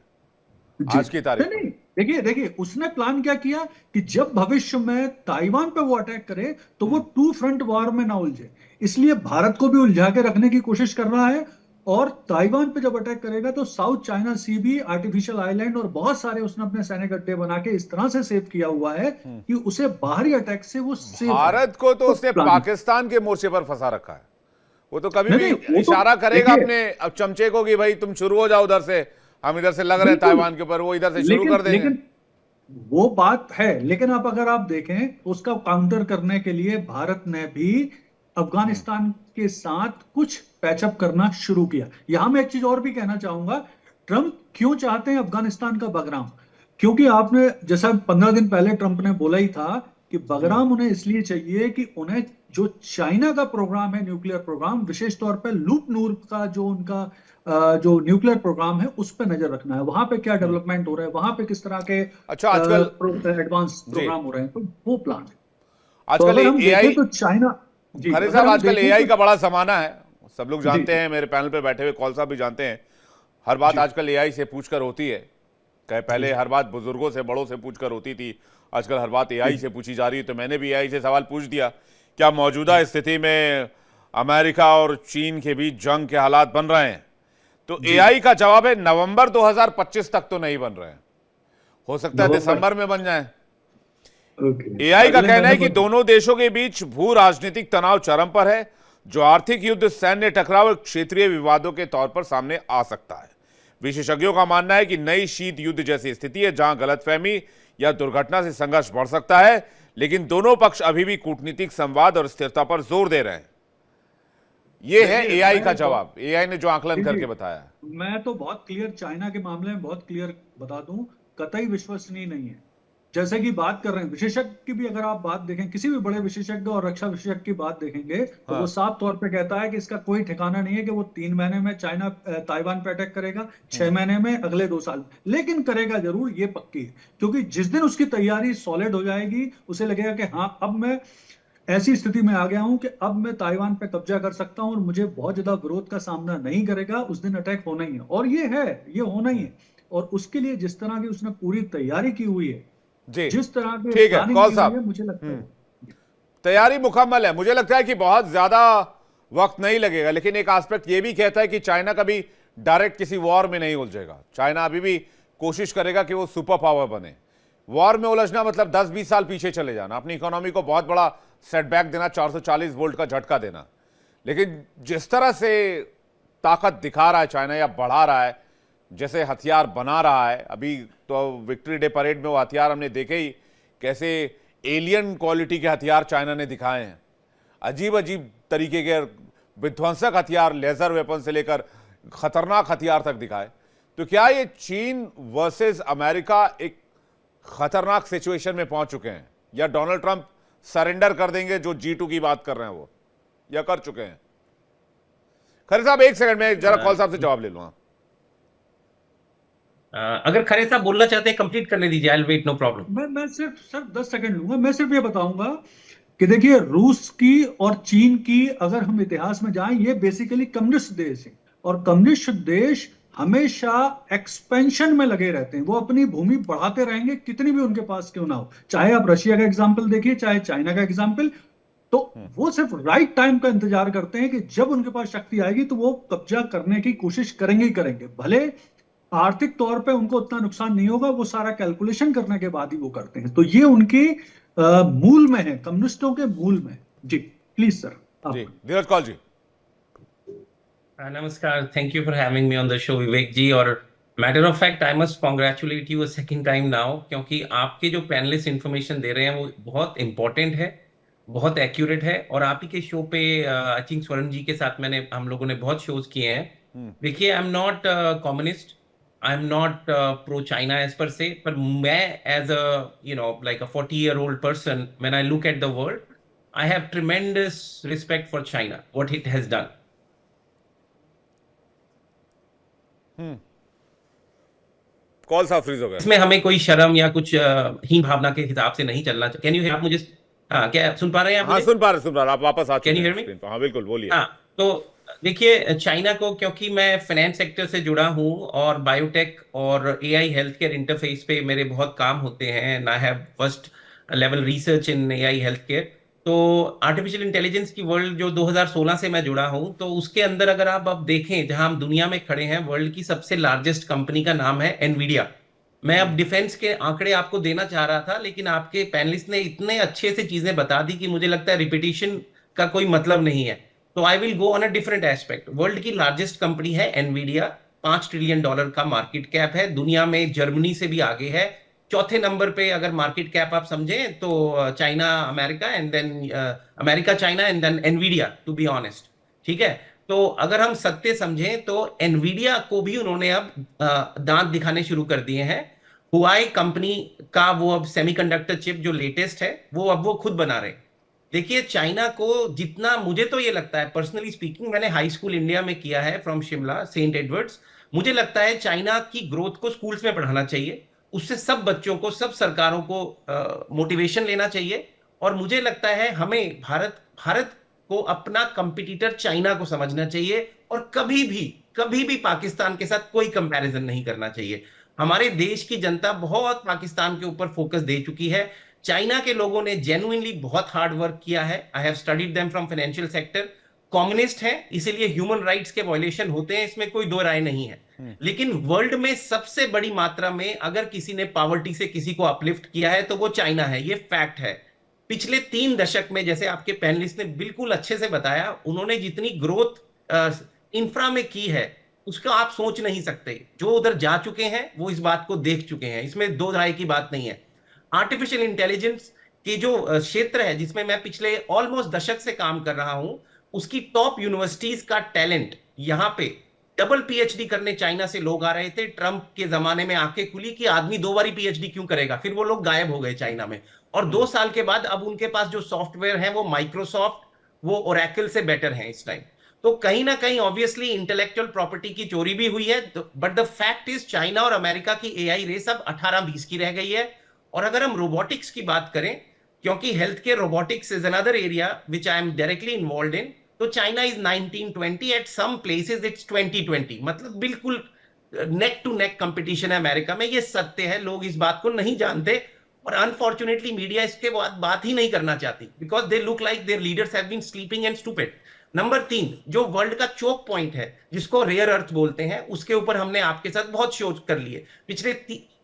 जी। आज की तारीख नहीं में। नहीं, देखिए देखिए, उसने प्लान क्या किया कि जब भविष्य में ताइवान पे वो अटैक करे तो वो टू फ्रंट वॉर में ना उलझे, इसलिए भारत को भी उलझा के रखने की कोशिश कर रहा है। और ताइवान पे जब अटैक करेगा तो साउथ चाइना सी भी, आर्टिफिशियल आइलैंड और बहुत सारे उसने अपने सैनिक अड्डे बना के इस तरह से सेव किया हुआ है कि उसे बाहरी अटैक से वो सेव भारत को तो उसने प्लान। पाकिस्तान के मोर्चे पर फंसा रखा है। वो तो कभी नहीं, भी नहीं, वो तो इशारा करेगा देखिए, अपने अब चमचे को कि भाई तुम शुरू हो जाओ उधर से, हम इधर से लग रहे हैं बिल्कुल। ताइवान के ऊपर, वो इधर से शुरू कर देंगे। लेकिन वो बात है, लेकिन आप अगर आप देखें तो उसका काउंटर करने के लिए भारत ने भी अफगानिस्तान के साथ कुछ पैचअप करना शुरू किया। यहां मैं एक चीज और भी कहना चाहूंगा, ट्रंप क्यों चाहते हैं अफगानिस्तान का बगराम? क्योंकि आपने जैसा 15 दिन पहले ट्रंप ने बोला ही था कि बगराम उन्हें इसलिए चाहिए कि उन्हें जो चाइना का प्रोग्राम है, न्यूक्लियर प्रोग्राम, विशेष तौर पर लूप नूर का जो उनका जो न्यूक्लियर प्रोग्राम है उस पर नजर रखना है। वहां पे क्या डेवलपमेंट हो रहा है, वहां पे किस तरह के अच्छा आजकल एडवांस प्रोग्राम हो रहे हैं, तो वो प्लान है। तो आजकल अगर हम एआई, देखें तो चाइना, जी, खरे अगर साहब हम आजकल देखें एआई तो का बड़ा जमाना है, सब लोग जानते जी। हैं, मेरे पैनल पे बैठे हुए कौल साहब भी जानते हैं। हर बात जी। आजकल एआई से पूछकर होती है। कहे पहले हर बात बुजुर्गों से, बड़ों से पूछकर होती थी, आजकल हर बात एआई से पूछी जा रही है। तो मैंने भी एआई से सवाल पूछ दिया, क्या मौजूदा स्थिति में अमेरिका और चीन के बीच जंग के हालात बन रहे हैं? तो एआई का जवाब है नवंबर 2025 तक तो नहीं बन रहे हैं, हो सकता है दिसंबर में बन जाए। एआई का कहना है कि दोनों देशों के बीच भू राजनीतिक तनाव चरम पर है, जो आर्थिक युद्ध, सैन्य टकराव और क्षेत्रीय विवादों के तौर पर सामने आ सकता है। विशेषज्ञों का मानना है कि नई शीत युद्ध जैसी स्थिति है जहां गलतफहमी या दुर्घटना से संघर्ष बढ़ सकता है, लेकिन दोनों पक्ष अभी भी कूटनीतिक संवाद और स्थिरता पर जोर दे रहे हैं। यह है एआई का जवाब, एआई ने जो आकलन करके बताया। मैं तो बहुत क्लियर चाइना के मामले में बहुत क्लियर बता दूं, कतई विश्वसनीय नहीं है। जैसे कि बात कर रहे हैं विशेषज्ञ की भी, अगर आप बात देखें किसी भी बड़े विशेषज्ञ और रक्षा विशेषज्ञ की बात देखेंगे तो वो साफ तौर पे कहता है कि इसका कोई ठिकाना नहीं है कि वो 3 महीने में चाइना ताइवान पे अटैक करेगा, 6 महीने में, अगले 2 साल, लेकिन करेगा जरूर, ये पक्की है। क्योंकि जिस दिन उसकी तैयारी सॉलिड हो जाएगी, उसे लगेगा कि हाँ अब मैं ऐसी स्थिति में आ गया हूं कि अब मैं ताइवान पे कब्जा कर सकता हूं और मुझे बहुत ज्यादा विरोध का सामना नहीं करेगा, उस दिन अटैक होना ही है। और ये है, ये होना ही है। और उसके लिए जिस तरह की उसने पूरी तैयारी की हुई है, जी जिस तरह की ठीक है प्लानिंग कौल की हुई साहब, है, मुझे लगता है तैयारी मुकम्मल है। मुझे लगता है कि बहुत ज्यादा वक्त नहीं लगेगा, लेकिन एक एस्पेक्ट ये भी कहता है कि चाइना कभी डायरेक्ट किसी वॉर में नहीं उलझेगा। चाइना अभी भी कोशिश करेगा कि वो सुपर पावर बने। वॉर में उलझना मतलब 10-20 साल पीछे चले जाना, अपनी इकोनॉमी को बहुत बड़ा सेटबैक देना, 440 वोल्ट का झटका देना। लेकिन जिस तरह से ताकत दिखा रहा है चाइना या बढ़ा रहा है, जैसे हथियार बना रहा है, अभी तो विक्ट्री डे परेड में वो हथियार हमने देखे ही, कैसे एलियन क्वालिटी के हथियार चाइना ने दिखाए हैं। अजीब अजीब तरीके के विध्वंसक हथियार, लेजर वेपन से लेकर खतरनाक हथियार तक दिखाए। तो क्या ये चीन वर्सेस अमेरिका एक खतरनाक सिचुएशन में पहुंच चुके हैं, या डोनाल्ड ट्रंप सरेंडर कर देंगे जो G2 की बात कर रहे हैं वो, या कर चुके हैं? खरे साहब एक सेकंड में जरा कॉल साहब से जवाब ले लूंगा। अगर खरे साहब बोलना चाहते हैं कंप्लीट करने दीजिए, I will wait, no problem. मैं सिर्फ सर 10 सेकंड लूंगा। मैं सिर्फ ये बताऊंगा कि देखिए, रूस की और चीन की अगर हम इतिहास में जाएं, ये बेसिकली कम्युनिस्ट देश है, और कम्युनिस्ट देश हमेशा एक्सपेंशन में लगे रहते हैं। वो अपनी भूमि बढ़ाते रहेंगे कितनी भी उनके पास क्यों ना हो। चाहे आप रशिया का एग्जाम्पल देखिए, चाहे चाइना का एग्जाम्पल, तो वो सिर्फ राइट टाइम का इंतजार करते हैं कि जब उनके पास शक्ति आएगी तो वो कब्जा करने की कोशिश करेंगे ही करेंगे। भले आर्थिक तौर पे उनको उतना नुकसान नहीं होगा, वो सारा कैलकुलेशन करने के बाद ही वो करते हैं। तो ये उनके मूल में है, कम्युनिस्टों के मूल में। जी प्लीज सर। जी धीरज कौल जी। नमस्कार, thank you for having me on the show Vivek ji. और matter of fact I must congratulate you a second time now, क्योंकि आपके जो पैनलिस्ट इंफॉर्मेशन दे रहे हैं वो बहुत इंपॉर्टेंट है, बहुत एक्यूरेट है। और आप ही के शो पे आई थिंक स्वर्ण जी के साथ हम लोगों ने बहुत शोज किए हैं। देखिए, I am not communist, I am not pro China as per se, पर मैं as like a 40-year-old person, when I look at the world, I have tremendous respect for China, what it has done. Call साहब फ्रीज हो गया। इसमें हमें कोई शर्म या कुछ हीन भावना के हिसाब से नहीं चलना चाहिए। कैन यू, आप मुझे क्या सुन पा रहे हैं आप? हाँ सुन पा रहे, आप वापस आ चुके Can you hear हैं me? स्क्रीन पर। हाँ बिल्कुल, बोलिए। हाँ, तो देखिए, चाइना को, क्योंकि मैं फाइनेंस सेक्टर से जुड़ा हूँ और बायोटेक और एआई हेल्थ केयर इंटरफेस पे मेरे बहुत काम होते हैं, and I have first level research in AI health care. तो आर्टिफिशियल इंटेलिजेंस की वर्ल्ड जो 2016 से मैं जुड़ा हूँ, तो उसके अंदर अगर आप अब देखें, जहां हम दुनिया में खड़े हैं, वर्ल्ड की सबसे लार्जेस्ट कंपनी का नाम है एनवीडिया। मैं अब डिफेंस के आंकड़े आपको देना चाह रहा था, लेकिन आपके पैनलिस्ट ने इतने अच्छे से चीजें बता दी कि मुझे लगता है रिपीटिशन का कोई मतलब नहीं है। तो I will go on a different aspect. World की लार्जेस्ट कंपनी है एनवीडिया, $5 ट्रिलियन का मार्केट कैप है, दुनिया में जर्मनी से भी आगे है। चौथे नंबर पे अगर मार्केट कैप आप समझें तो China America, and then America China, and then Nvidia, to be honest. ठीक है, तो अगर हम सत्य समझें तो एनवीडिया को भी उन्होंने अब दांत दिखाने शुरू कर दिए हैं। हुआई कंपनी का वो अब सेमीकंडक्टर चिप जो लेटेस्ट है वो खुद बना रहे। देखिए, चाइना को जितना, मुझे तो ये लगता है पर्सनली स्पीकिंग, मैंने हाई स्कूल इंडिया में किया है फ्रॉम शिमला सेंट एडवर्ड्स, मुझे लगता है चाइना की ग्रोथ को स्कूल्स में पढ़ाना चाहिए, उससे सब बच्चों को, सब सरकारों को मोटिवेशन लेना चाहिए। और मुझे लगता है हमें भारत को अपना कंपटीटर चाइना को समझना चाहिए, और कभी भी पाकिस्तान के साथ कोई कंपैरिजन नहीं करना चाहिए। हमारे देश की जनता बहुत पाकिस्तान के ऊपर फोकस दे चुकी है। चाइना के लोगों ने जेन्युइनली बहुत हार्ड वर्क किया है। I have studied them from financial sector. Communist है, इसीलिए ह्यूमन राइट्स के वायलेशन होते हैं, इसमें कोई दो राय नहीं है। लेकिन वर्ल्ड में सबसे बड़ी मात्रा में अगर किसी ने पॉवर्टी से किसी को अपलिफ्ट किया है तो वो चाइना है, ये फैक्ट है। पिछले 3 दशक में, जैसे आपके पैनलिस्ट ने बिल्कुल अच्छे से बताया, उन्होंने जितनी ग्रोथ इंफ्रा में की है उसका आप सोच नहीं सकते। जो उधर जा चुके हैं वो इस बात को देख चुके हैं, इसमें दो राय की बात नहीं है। आर्टिफिशियल इंटेलिजेंस की जो क्षेत्र है जिसमें मैं पिछले ऑलमोस्ट दशक से काम कर रहा हूं, उसकी टॉप यूनिवर्सिटीज का टैलेंट, यहां पे डबल पीएचडी करने चाइना से लोग आ रहे थे। ट्रंप के जमाने में आंखें खुली कि आदमी 2 बारी पीएचडी क्यों करेगा, फिर वो लोग गायब हो गए चाइना में। और 2 साल के बाद अब उनके पास जो सॉफ्टवेयर है वो माइक्रोसॉफ्ट, वो ओरेकल से बेटर है इस टाइम। तो कहीं ना कहीं ऑब्वियसली इंटेलेक्चुअल प्रॉपर्टी की चोरी भी हुई है, but the fact is China और अमेरिका की एआई रेस अब 18-20 की रह गई है। और अगर हम रोबोटिक्स की बात करें, क्योंकि health care robotics is another area which I am directly involve in, तो China is 1920, at some places it's 2020, मतलब बिल्कुल नेक टू नेक कंपटीशन है अमेरिका में। ये सत्य है, लोग इस बात को नहीं जानते, और अनफॉर्चुनेटली मीडिया इसके बाद बात ही नहीं करना चाहती, because they look like their leaders have been sleeping and stupid. Number 3, जो वर्ल्ड का चोक पॉइंट है जिसको रेयर अर्थ बोलते हैं, उसके ऊपर हमने आपके साथ बहुत शोध कर लिए पिछले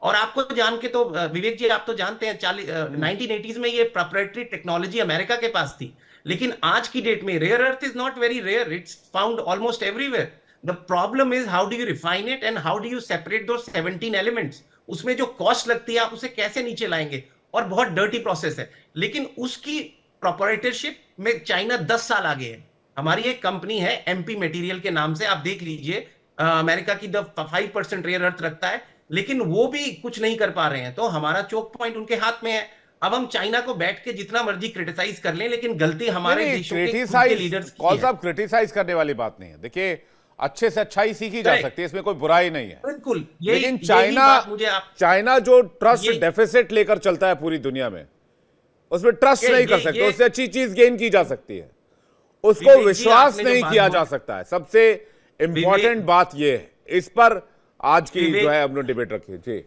और आपको जान के तो विवेक जी, आप तो जानते हैं 1980s में ये प्रोप्राइटरी टेक्नोलॉजी अमेरिका के पास थी, लेकिन आज की डेट में rare earth is not very rare, it's found almost everywhere. The problem is how do you refine it and how do you separate those 17 elements. उसमें जो कॉस्ट लगती है आप उसे कैसे नीचे लाएंगे, और बहुत डर्टी प्रोसेस है। लेकिन उसकी प्रोप्राइटरशिप में चाइना 10 साल आगे है। हमारी एक कंपनी है एमपी मटेरियल के नाम से, आप देख लीजिए, अमेरिका की 5% रेयर अर्थ रखता है, लेकिन वो भी कुछ नहीं कर पा रहे हैं। तो हमारा चोक पॉइंट उनके हाथ में है। अब हम चाइना को बैठ के जितना मर्जी क्रिटिसाइज कर लें, लेकिन गलती हमारे देशों के खुद के क्रिटिसाइज लीडर्स की कौन है। साहब क्रिटिसाइज करने वाली बात नहीं है। देखिए अच्छे से अच्छा ही सीखी जा Correct. सकती है, इसमें कोई बुराई नहीं है। बिल्कुल, लेकिन यही बात मुझे चाइना जो ट्रस्ट ये- डेफिसिट लेकर चलता है पूरी दुनिया में, उसमें ट्रस्ट नहीं कर सकते। उससे अच्छी चीज गेन की जा सकती है, उसको विवेक जी, विश्वास आपने जो नहीं बात किया बोली- जा सकता है। सबसे इंपॉर्टेंट बात यह है। इस पर आज की विवेक- जो है हम लोग डिबेट रखी जी।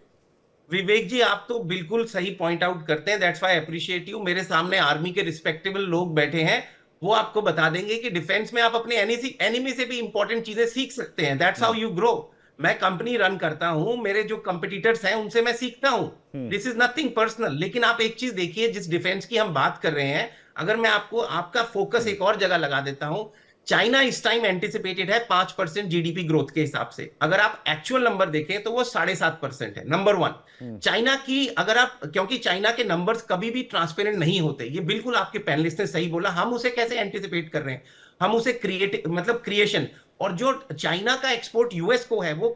विवेक जी, आप तो बिल्कुल सही पॉइंट आउट करते हैं। That's why appreciate you. मेरे सामने आर्मी के रिस्पेक्टेबल लोग बैठे हैं, वो आपको बता देंगे कि डिफेंस में आप अपने एनिमी से भी इंपॉर्टेंट चीजें सीख सकते हैं। That's how you grow. मैं कंपनी रन करता हूं, मेरे जो कंपिटिटर्स हैं उनसे मैं सीखता हूं। This is nothing personal. लेकिन आप एक चीज देखिए, जिस डिफेंस की हम बात कर रहे हैं, अगर मैं आपको आपका फोकस एक और जगह लगा देता हूं, चाइना इस टाइम एंटिसिपेटेड है 5% जीडीपी ग्रोथ के हिसाब से। अगर आप एक्चुअल नंबर देखें तो वो 7.5% है। नंबर वन चाइना की, अगर आप, क्योंकि चाइना के नंबर्स कभी भी ट्रांसपेरेंट नहीं होते, ये बिल्कुल आपके पैनलिस्ट ने सही बोला। हम उसे कैसे एंटिसिपेट कर रहे हैं? हम उसे मतलब क्रिएशन। और जो चाइना का एक्सपोर्ट यूएस को है वो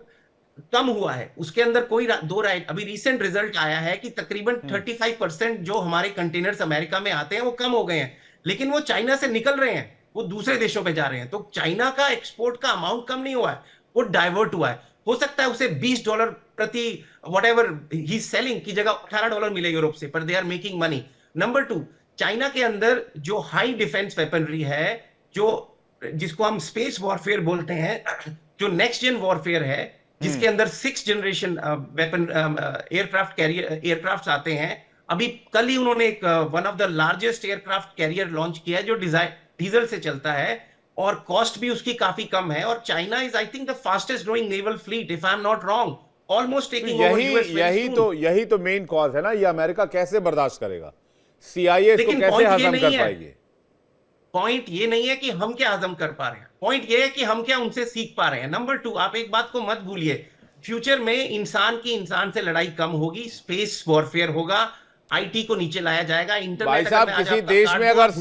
कम हुआ है, उसके अंदर कोई दो राय। अभी रिसेंट रिजल्ट आया है कि तकरीबन 35% जो हमारे कंटेनर्स अमेरिका में आते हैं वो कम हो गए हैं, लेकिन वो चाइना से निकल रहे हैं, वो दूसरे देशों पे जा रहे हैं। तो चाइना का एक्सपोर्ट का अमाउंट कम नहीं हुआ है, वो डाइवर्ट हुआ है। हो सकता है उसे $20 प्रति वट एवर ही सेलिंग की जगह $18 मिले यूरोप से, पर they are making money. Number two, China के अंदर जो हाई डिफेंस वेपनरी है, जो जिसको हम स्पेस वॉरफेयर बोलते हैं, जो नेक्स्ट जेन वॉरफेयर है, जिसके अंदर 6th generation weapon aircraft carrier aircraft आते हैं। अभी कल ही उन्होंने एक one of the largest aircraft carrier launch किया है, जो डीजल से चलता है और कॉस्ट भी उसकी काफी कम है। और China is, I think, the fastest growing naval fleet, if I am not wrong, almost taking over US. यही तो मेन कॉज है ना। ये अमेरिका कैसे बर्दाश्त करेगा? सीआईए इसको कैसे हजम कर पाएगी? पॉइंट ये नहीं है कि हम क्या हजम कर पा रहे हैं, पॉइंट ये है कि हम क्या उनसे सीख पा रहे हैं। नंबर टू, आप एक बात को मत भूलिए, फ्यूचर में इंसान की इंसान से लड़ाई कम होगी, स्पेस वॉरफेयर होगा, आईटी को नीचे लाया जाएगा, इंटरनेट। भाई साहब, किसी देश में अगर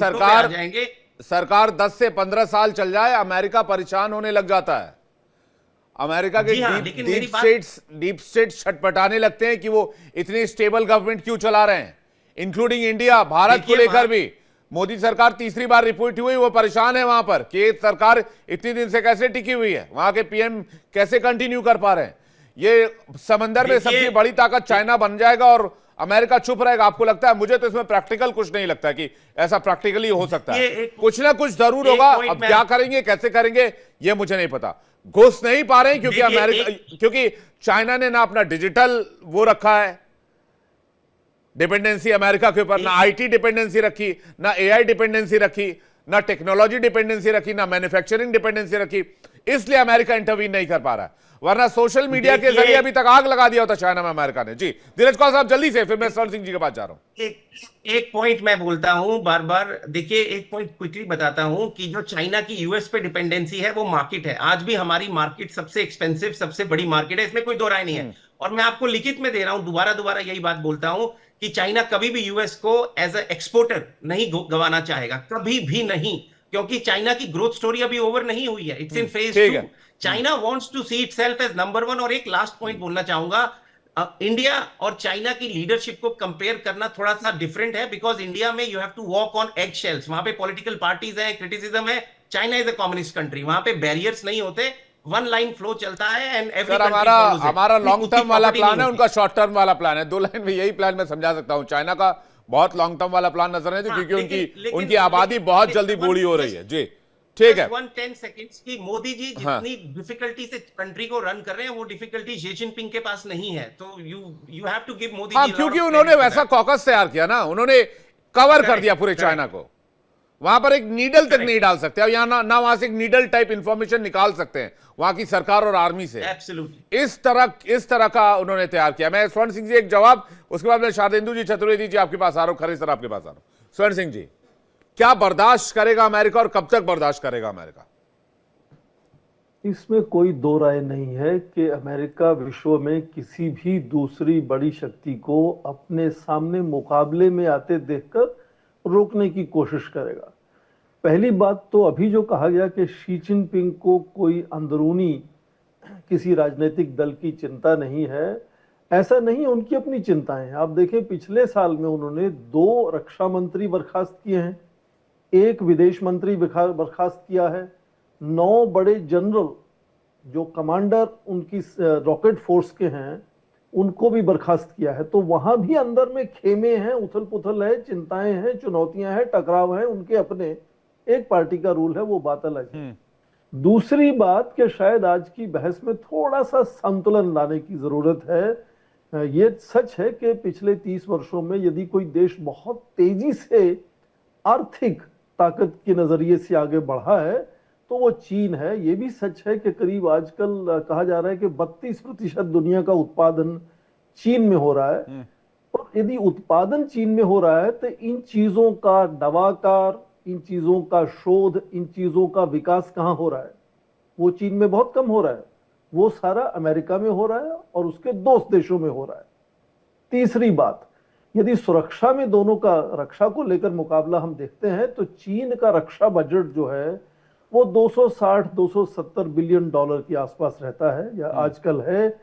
सरकार 10 से 15 साल चल जाए, अमेरिका परेशान होने लग जाता है। अमेरिका के डीप स्टेट छटपटाने लगते हैं कि वो इतनी स्टेबल गवर्नमेंट क्यों चला रहे हैं, इंक्लूडिंग इंडिया। भारत को लेकर भी मोदी सरकार तीसरी बार रिपोर्ट हुई, वो परेशान है वहां पर कि सरकार इतनी दिन से कैसे टिकी हुई है, वहां के पीएम कैसे कंटिन्यू कर पा रहे हैं। ये समंदर में सबसे बड़ी ताकत चाइना बन जाएगा और अमेरिका चुप रहेगा। आपको लगता है? मुझे तो इसमें प्रैक्टिकल कुछ नहीं लगता कि ऐसा प्रैक्टिकली हो सकता है। कुछ ना कुछ जरूर होगा। अब क्या करेंगे, कैसे करेंगे, ये मुझे नहीं पता। घुस नहीं पा रहे हैं क्योंकि चाइना ने ना अपना डिजिटल वो रखा है डिपेंडेंसी अमेरिका के ऊपर, ना आईटी डिपेंडेंसी रखी, ना एआई डिपेंडेंसी रखी, ना टेक्नोलॉजी डिपेंडेंसी रखी, ना मैन्युफैक्चरिंग डिपेंडेंसी रखी। इसलिए अमेरिका इंटरवीन नहीं कर पा रहा है, वरना सोशल मीडिया के जरिए अभी तक आग लगा दिया होता चाइना में अमेरिका ने। जी धीरज कौर साहब, जल्दी से, फिर मैं स्वर्ण सिंह जी के पास जा रहा हूं। एक पॉइंट मैं बोलता हूं बार बार। देखिए, एक पॉइंट क्विकली बताता हूं कि जो चाइना की यूएस पे डिपेंडेंसी है, वो मार्केट है। आज भी हमारी मार्केट सबसे एक्सपेंसिव, सबसे बड़ी मार्केट है, इसमें कोई दो राय नहीं है। और मैं आपको लिखित में दे रहा हूं, दोबारा यही बात बोलता हूं कि चाइना कभी भी यूएस को एज ए एक्सपोर्टर नहीं गंवाना चाहेगा, कभी भी नहीं, क्योंकि चाइना की ग्रोथ स्टोरी अभी ओवर नहीं हुई है, it's in phase 2। China wants to see itself as number 1। और एक लास्ट पॉइंट बोलना चाहूंगा, इंडिया और चाइना की लीडरशिप को कंपेयर करना थोड़ा सा डिफरेंट है, बिकॉज इंडिया में you have to walk on egg shells. वहां पे पॉलिटिकल पार्टीज है, क्रिटिसिज्म है। China is a communist country, वहां पे बैरियर्स नहीं होते, वन लाइन फ्लो चलता है एंड एवरी हमारा लॉन्ग टर्म वाला प्लान है, उनका शॉर्ट टर्म वाला प्लान है। 2 लाइन में यही प्लान मैं समझा सकता हूं। चाइना का बहुत लॉन्ग टर्म वाला प्लान नजर नहीं, क्योंकि उनकी आबादी बहुत जल्दी बूढ़ी हो रही है। जी ठीक है। 10 सेकंड्स की मोदी जी जितनी डिफिकल्टी से कंट्री को रन कर रहे हैं, वो डिफिकल्टी शी जिनपिंग के पास नहीं है। तो you have to give Modi ji, क्योंकि उन्होंने वैसा कॉकस तैयार किया ना, उन्होंने कवर कर दिया पूरे चाइना को। वहां पर एक नीडल तक नहीं डाल सकते। अब यहां ना वहां से एक नीडल टाइप इंफॉर्मेशन निकाल सकते हैं वहां की सरकार और आर्मी से। इस तरह का उन्होंने तैयार किया। मैं स्वर्ण सिंह जी एक जवाब, उसके बाद मैं शारदेंदु जी, चतुर्वेदी जी आपके पास आ रहा हूं, खरे सर आपके पास आ रहा हूं। स्वर्ण सिंह जी, क्या बर्दाश्त करेगा अमेरिका और कब तक बर्दाश्त करेगा अमेरिका? इसमें कोई दो राय नहीं है कि अमेरिका विश्व में किसी भी दूसरी बड़ी शक्ति को अपने सामने मुकाबले में आते देखकर रोकने की कोशिश करेगा। पहली बात तो अभी जो कहा गया कि शी जिनपिंग को कोई अंदरूनी किसी राजनीतिक दल की चिंता नहीं है, ऐसा नहीं है, उनकी अपनी चिंताएं हैं। आप देखें पिछले साल में उन्होंने 2 रक्षा मंत्री बर्खास्त किए हैं, 1 विदेश मंत्री बर्खास्त किया है, 9 बड़े जनरल जो कमांडर उनकी रॉकेट फोर्स के हैं उनको भी बर्खास्त किया है। तो वहां भी अंदर में खेमे हैं, उथल पुथल है, चिंताएं हैं, चुनौतियां हैं, टकराव हैं, उनके अपने। एक पार्टी का रूल है, वो बात अलग है। दूसरी बात कि शायद आज की बहस में थोड़ा सा संतुलन लाने की जरूरत है। ये सच है कि पिछले 30 वर्षों में यदि कोई देश बहुत तेजी से आर्थिक ताकत के नजरिए से आगे बढ़ा है तो वो चीन है। ये भी सच है कि करीब आजकल कहा जा रहा है कि 32% दुनिया का उत्पादन चीन में हो रहा है। और यदि उत्पादन चीन में हो रहा है तो इन चीजों का नवाकार, इन चीजों का शोध, इन चीजों का विकास कहां हो रहा है? वो चीन में बहुत कम हो रहा है, वो सारा अमेरिका में हो रहा है और उसके दोस्त देशों में हो रहा है। तीसरी बात, यदि सुरक्षा में दोनों का रक्षा को लेकर मुकाबला हम देखते हैं तो चीन का रक्षा बजट जो है वो 260-270 बिलियन डॉलर के आसपास रहता है या आजकल है।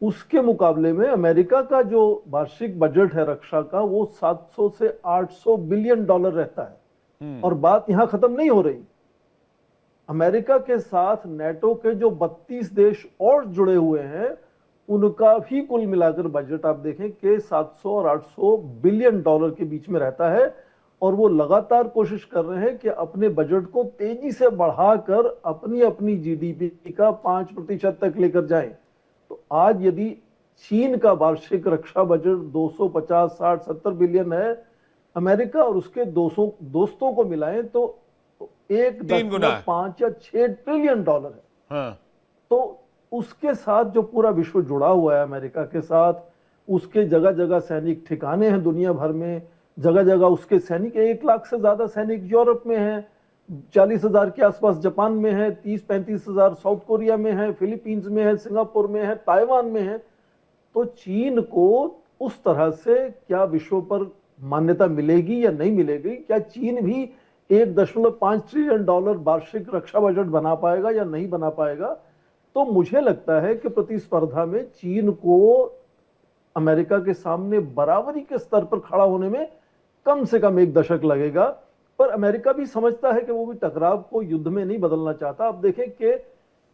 उसके मुकाबले में अमेरिका का जो वार्षिक बजट है रक्षा का वो 700 से 800 बिलियन डॉलर रहता है। और बात यहां खत्म नहीं हो रही, अमेरिका के साथ नेटो के जो 32 देश और जुड़े हुए हैं उनका भी कुल मिलाकर बजट आप देखें कि 700 और 800 बिलियन डॉलर के बीच में रहता है। और वो लगातार कोशिश कर रहे हैं कि अपने बजट को तेजी से बढ़ाकर अपनी अपनी जीडीपी का 5% तक लेकर जाएं। तो आज यदि चीन का वार्षिक रक्षा बजट 250, 60, 70 बिलियन है, अमेरिका और उसके दोस्तों को मिलाएं तो 1.5 या 6 ट्रिलियन डॉलर है। हाँ। तो उसके साथ जो पूरा विश्व जुड़ा हुआ है अमेरिका के साथ, उसके जगह जगह सैनिक ठिकाने हैं दुनिया भर में, जगह जगह उसके सैनिक, 1 लाख से ज्यादा सैनिक यूरोप में हैं, 40,000 के आसपास जापान में है, 30-35 हजार साउथ कोरिया में है, फिलीपींस में है, सिंगापुर में है, ताइवान में है। तो चीन को उस तरह से क्या विश्व पर मान्यता मिलेगी या नहीं मिलेगी? क्या चीन भी 1.5 ट्रिलियन डॉलर वार्षिक रक्षा बजट बना पाएगा या नहीं बना पाएगा? तो मुझे लगता है कि प्रतिस्पर्धा में चीन को अमेरिका के सामने बराबरी के स्तर पर खड़ा होने में कम से कम 1 दशक लगेगा। पर अमेरिका भी समझता है कि वो भी टकराव को युद्ध में नहीं बदलना चाहता। आप देखें कि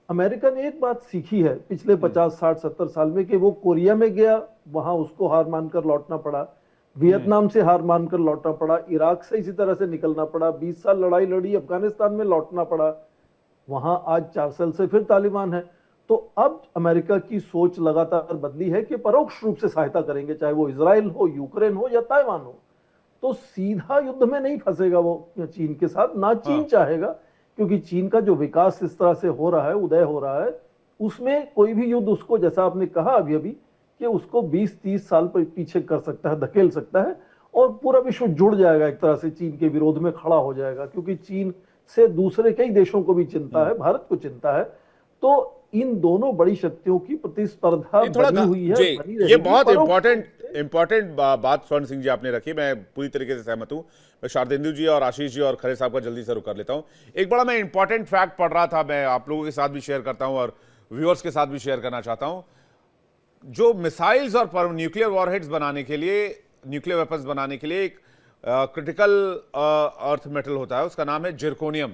अमेरिका ने एक बात सीखी है पिछले 50, 60, 70 साल में कि वो कोरिया में गया, वहां उसको हार मानकर लौटना पड़ा, वियतनाम से हार मानकर लौटना पड़ा, इराक से इसी तरह से निकलना पड़ा, 20 साल लड़ाई लड़ी, अफगानिस्तान में लौटना पड़ा, वहां आज 4 साल से फिर तालिबान है। तो अब अमेरिका की सोच लगातार बदली है कि परोक्ष रूप से सहायता करेंगे, चाहे वो इजराइल हो, यूक्रेन हो या ताइवान हो। तो सीधा युद्ध में नहीं फंसेगा वो चीन के साथ, ना चीन चाहेगा, क्योंकि चीन का जो विकास इस तरह से हो रहा है, उदय हो रहा है, उसमें कोई भी युद्ध उसको, जैसा आपने कहा अभी कि उसको 20-30 साल पर पीछे कर सकता है, धकेल सकता है और पूरा विश्व जुड़ जाएगा, एक तरह से चीन के विरोध में खड़ा हो जाएगा। क्योंकि चीन से दूसरे कई देशों को भी चिंता है, भारत को चिंता है। तो इन दोनों बड़ी शक्तियों की प्रतिस्पर्धा बनी हुई है। ये बहुत इंपॉर्टेंट बात स्वर्ण सिंह जी आपने रखी, मैं पूरी तरीके से सहमत हूं। मैं शारदेंदु जी और आशीष जी और खरे साहब का जल्दी से रुक कर लेता हूं। एक बड़ा मैं इंपॉर्टेंट फैक्ट पढ़ रहा था, मैं आप लोगों के साथ भी शेयर करता हूं और व्यूअर्स के साथ भी शेयर करना चाहता हूं। जो मिसाइल्स और न्यूक्लियर वॉरहेड्स बनाने के लिए, न्यूक्लियर वेपन्स बनाने के लिए एक क्रिटिकल अर्थ मेटल होता है, उसका नाम है जिरकोनियम।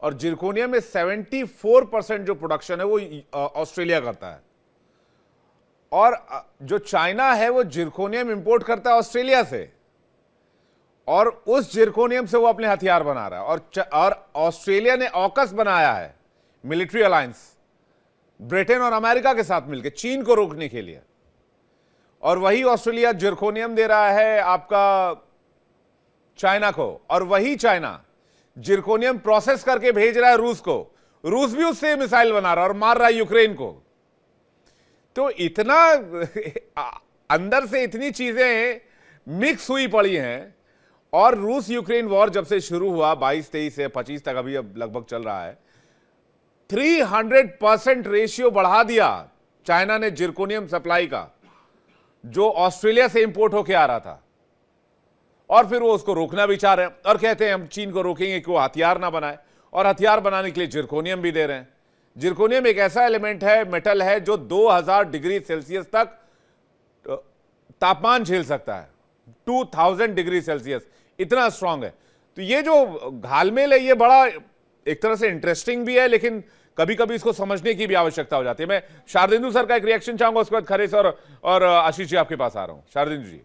और जिरकोनियम में 74% जो प्रोडक्शन है वो ऑस्ट्रेलिया करता है। और जो चाइना है वो जिरकोनियम इंपोर्ट करता है ऑस्ट्रेलिया से, और उस जिरकोनियम से वो अपने हथियार बना रहा है। और ऑस्ट्रेलिया ने ऑकस बनाया है, मिलिट्री अलायंस, ब्रिटेन और अमेरिका के साथ मिलकर चीन को रोकने के लिए। और वही ऑस्ट्रेलिया जिरकोनियम दे रहा है आपका चाइना को, और वही चाइना जिरकोनियम प्रोसेस करके भेज रहा है रूस को। रूस भी उससे मिसाइल बना रहा है और मार रहा है यूक्रेन को। तो इतना अंदर से इतनी चीजें मिक्स हुई पड़ी हैं। और रूस यूक्रेन वॉर जब से शुरू हुआ 22, 23 से 25 तक अभी अब लगभग चल रहा है, 300% रेशियो बढ़ा दिया चाइना ने जिरकोनियम सप्लाई का, जो ऑस्ट्रेलिया से इंपोर्ट होके आ रहा था। और फिर वो उसको रोकना भी चाह रहे हैं और कहते हैं हम चीन को रोकेंगे कि वो हथियार ना बनाए, और हथियार बनाने के लिए जिरकोनियम भी दे रहे हैं। जिरकोनियम एक ऐसा एलिमेंट है, मेटल है, जो 2000 डिग्री सेल्सियस तक तापमान झेल सकता है। 2000 डिग्री सेल्सियस, इतना स्ट्रांग है। तो ये जो घालमेल है, ये बड़ा एक तरह से इंटरेस्टिंग भी है, लेकिन कभी कभी इसको समझने की भी आवश्यकता हो जाती है। मैं शारदेंदु सर का एक रिएक्शन चाहूंगा, उसके बाद खरे सर और आशीष जी आपके पास आ रहा हूं। शारदेंदु जी।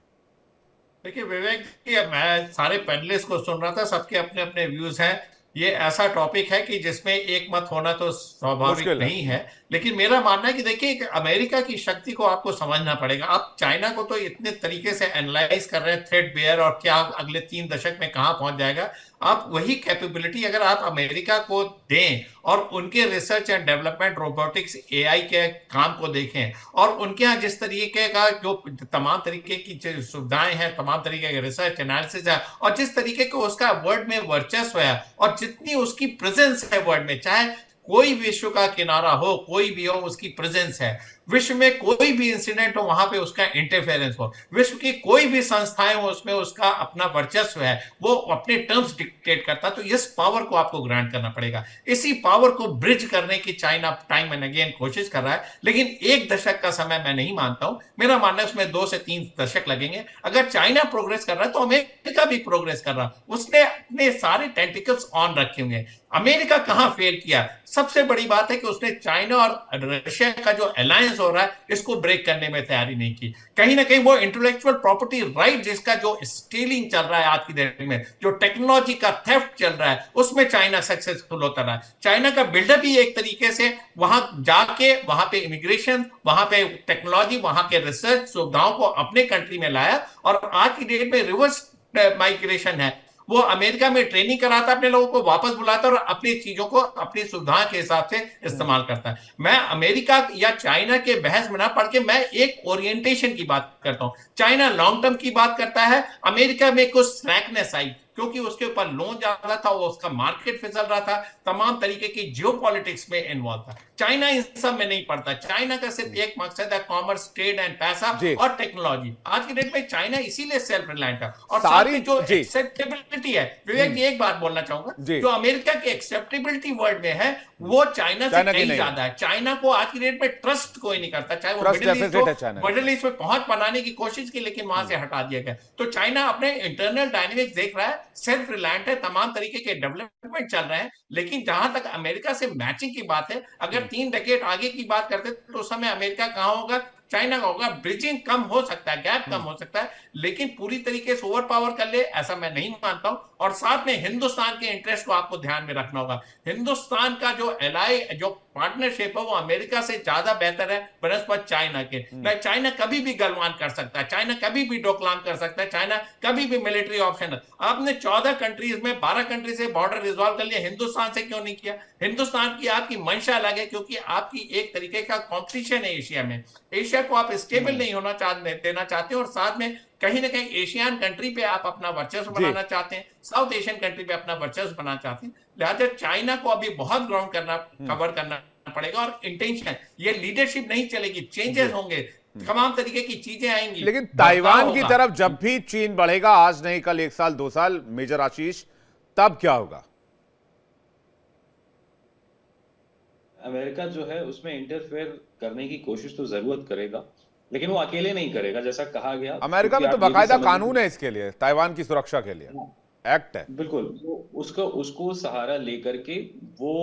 देखिए विवेक जी, मैं सारे पैनलिस्ट को सुन रहा था, सबके अपने अपने व्यूज हैं। ये ऐसा टॉपिक है कि जिसमें एक मत होना तो स्वाभाविक नहीं है, लेकिन मेरा मानना है कि देखिए अमेरिका की शक्ति को आपको समझना पड़ेगा। आप चाइना को तो इतने तरीके से एनालाइज कर रहे हैं, थ्रेट बेयर और क्या अगले 3 दशक में कहां पहुंच जाएगा। आप वही कैपेबिलिटी अगर आप अमेरिका को दें और उनके research and development, robotics, AI के काम को देखें, और उनके यहाँ जिस तरीके का जो तमाम तरीके की सुविधाएं हैं, तमाम तरीके के रिसर्च एनालिसिस है, और जिस तरीके को उसका वर्ल्ड में वर्चस्व है, और जितनी उसकी प्रेजेंस है वर्ल्ड में, चाहे कोई विश्व का किनारा हो, कोई भी हो, उसकी प्रेजेंस है। विश्व में कोई भी इंसिडेंट हो, वहां पे उसका इंटरफेरेंस हो। विश्व की कोई भी संस्थाएं हो, उसमें उसका अपना वर्चस्व है, वो अपने टर्म्स डिक्टेट करता। तो इस पावर को आपको ग्रांट करना पड़ेगा। इसी पावर को ब्रिज करने की चाइना टाइम एंड अगेन कोशिश कर रहा है, लेकिन 1 दशक का समय मैं नहीं मानता हूं। मेरा मानना है उसमें 2 से 3 दशक लगेंगे। अगर चाइना प्रोग्रेस कर रहा है तो अमेरिका भी प्रोग्रेस कर रहा है। उसने अपने सारे टेंटिकल्स ऑन रखे होंगे। अमेरिका कहां फेल किया? सबसे बड़ी बात है कि उसने चाइना और रशिया का जो अलायंस हो रहा है, इसको ब्रेक करने में तैयारी नहीं की। कहीं ना कहीं वो इंटेलेक्चुअल प्रॉपर्टी राइट जिसका जो स्टीलिंग चल रहा है आज की डेट में, जो टेक्नोलॉजी का थेफ्ट चल रहा है, उसमें चाइना सक्सेसफुल होता रहा है। चाइना का बिल्डअप ही एक तरीके से वहां जाके, वहां पे इमिग्रेशन, वहां पे टेक्नोलॉजी, वहां के रिसर्च सुविधाओं को अपने कंट्री में लाया, और आज की डेट में रिवर्स माइग्रेशन है। वो अमेरिका में ट्रेनिंग कराता, अपने लोगों को वापस बुलाता और अपनी चीजों को अपनी सुविधा के हिसाब से इस्तेमाल करता है। मैं अमेरिका या चाइना के बहस में ना पढ़ के मैं एक ओरिएंटेशन की बात करता हूं। चाइना लॉन्ग टर्म की बात करता है, अमेरिका में कुछ स्लैकनेस आई क्योंकि उसके ऊपर लोन ज्यादा था, वो उसका मार्केट फिसल रहा था, तमाम तरीके की जियोपॉलिटिक्स में इन्वॉल्व था। चाइना इन सब में नहीं पड़ता। चाइना का सिर्फ एक मकसद है, कॉमर्स, ट्रेड एंड पैसा और टेक्नोलॉजी। आज की डेट में चाइना इसीलिए सेल्फ रिलायंट है। और सारी जो एक्सेप्टेबिलिटी है, विवेक जी एक बात बोलना चाहूंगा, जो अमेरिका की एक्सेप्टेबिलिटी वर्ल्ड में है, वो चाइना से कहीं ज्यादा है। चाइना को आज की डेट में ट्रस्ट कोई नहीं करता, चाहे वो मिडिल ईस्ट में पहुंच बनाने की कोशिश की, लेकिन वहां से हटा दिया गया। तो चाइना अपने इंटरनल डायनेमिक्स देख रहा है, सेल्फ रिलायंट है, तमाम तरीके के डेवलपमेंट चल रहे हैं। लेकिन जहां तक अमेरिका से मैचिंग की बात है, अगर 3 डेकेड आगे की बात करते तो उस समय अमेरिका कहां होगा, चाइना का होगा। ब्रिजिंग कम हो सकता है, गैप कम हो सकता है, लेकिन पूरी तरीके से ओवर पावर कर ले ऐसा मैं नहीं मानता हूं। और साथ में हिंदुस्तान के इंटरेस्ट को आपको ध्यान में रखना होगा। हिंदुस्तान का जो एलाई, जो पार्टनरशिप है, वो अमेरिका से ज्यादा बेहतर है बनस्पत चाइना के। चाइना कभी भी गलवान कर सकता है, चाइना कभी भी डोकलाम कर सकता है, चाइना कभी भी मिलिट्री ऑप्शन है। आपने 14 कंट्रीज में 12 कंट्री से बॉर्डर रिजॉल्व कर लिया, हिंदुस्तान से क्यों नहीं किया? हिंदुस्तान की आपकी मंशा अलग है, क्योंकि आपकी एक तरीके का कॉम्पिटिशन है एशिया में। एशिया को आप स्टेबल नहीं होना देना चाहते हैं, और साथ में कहीं ना कहीं एशियन कंट्री पे आप अपना वर्चस्व बनाना चाहते हैं, साउथ एशियन कंट्री पे अपना वर्चस्व बनाना चाहते हैं। लिहाजा चाइना को अभी बहुत ग्राउंड करना, कवर करना पड़ेगा। और इंटेंशन, ये लीडरशिप नहीं चलेगी, चेंजेस होंगे, तमाम तरीके की चीजें आएंगी। लेकिन ताइवान की तरफ जब भी चीन बढ़ेगा, आज नहीं कल, 1 साल 2 साल, मेजर आशीष, तब क्या होगा? अमेरिका जो है उसमें इंटरफेयर करने की कोशिश तो जरूरत करेगा, लेकिन वो अकेले नहीं करेगा, जैसा कहा गया। अमेरिका में तो बाकायदा कानून है इसके लिए, ताइवान की सुरक्षा के लिए एक्ट है। बिल्कुल, तो उसको सहारा लेकर के वो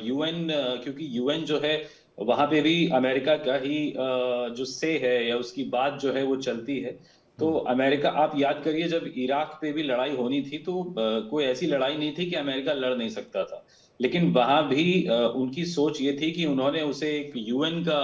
यूएन, क्योंकि यूएन जो है वहां पे भी अमेरिका का ही जो से है या उसकी बात जो है वो चलती है। तो अमेरिका, आप याद करिए जब इराक पे भी लड़ाई होनी थी तो कोई ऐसी लड़ाई नहीं थी कि अमेरिका लड़ नहीं सकता था, लेकिन वहां भी उनकी सोच ये थी कि उन्होंने उसे एक यूएन का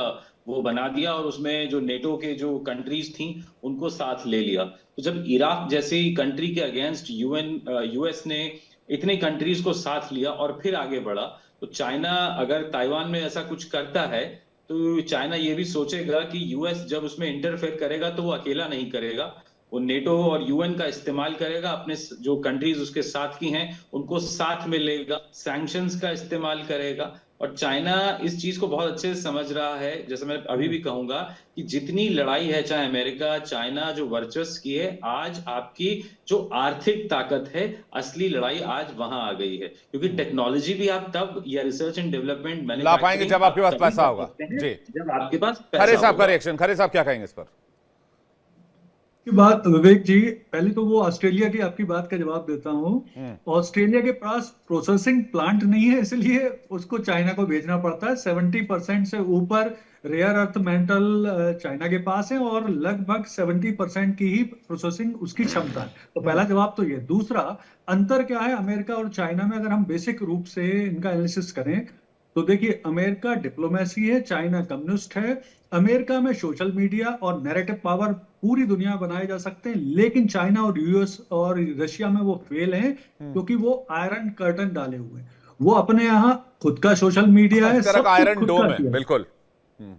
वो बना दिया और उसमें जो नेटो के जो कंट्रीज थी उनको साथ ले लिया। तो जब इराक जैसी कंट्री के अगेंस्ट यूएस ने इतने कंट्रीज को साथ लिया और फिर आगे बढ़ा, तो चाइना अगर ताइवान में ऐसा कुछ करता है तो चाइना ये भी सोचेगा कि यूएस जब उसमें इंटरफेयर करेगा तो वो अकेला नहीं करेगा, वो नेटो और यूएन का इस्तेमाल करेगा, अपने जो कंट्रीज उसके साथ की हैं उनको साथ में लेगा, सैंक्शंस का इस्तेमाल करेगा और चाइना इस चीज को बहुत अच्छे से समझ रहा है। जैसे मैं अभी भी कहूंगा कि जितनी लड़ाई है, चाहे अमेरिका चाइना जो वर्चस्व की है, आज आपकी जो आर्थिक ताकत है, असली लड़ाई आज वहां आ गई है। क्योंकि टेक्नोलॉजी भी आप तब, या रिसर्च एंड डेवलपमेंट ला पाएंगे जब आपके पास पैसा होगा। जी, जब आपके पास खरे पैसा साहब का होगा। रिएक्शन, खरे साहब क्या कहेंगे इस पर? की बात विवेक जी, पहले तो वो ऑस्ट्रेलिया की आपकी बात का जवाब देता हूँ। ऑस्ट्रेलिया के पास प्रोसेसिंग प्लांट नहीं है, इसलिए उसको चाइना को भेजना पड़ता है। 70% से ऊपर रेयर अर्थ मेटल चाइना के पास है और लगभग 70% की ही प्रोसेसिंग उसकी क्षमता है। तो पहला जवाब तो ये। दूसरा, अंतर क्या है अमेरिका और चाइना में, अगर हम बेसिक रूप से इनका एनालिसिस करें तो देखिए, अमेरिका डिप्लोमेसी है, चाइना कम्युनिस्ट है। अमेरिका में सोशल मीडिया और नैरेटिव पावर पूरी दुनिया बनाए जा सकते हैं, लेकिन चाइना और यूएस और रशिया में वो फेल हैं, क्योंकि वो आयरन कर्टन डाले हुए हैं। वो अपने यहाँ खुद का सोशल मीडिया है, सब कुछ आयरन खुद डोम का है, किया है। बिल्कुल।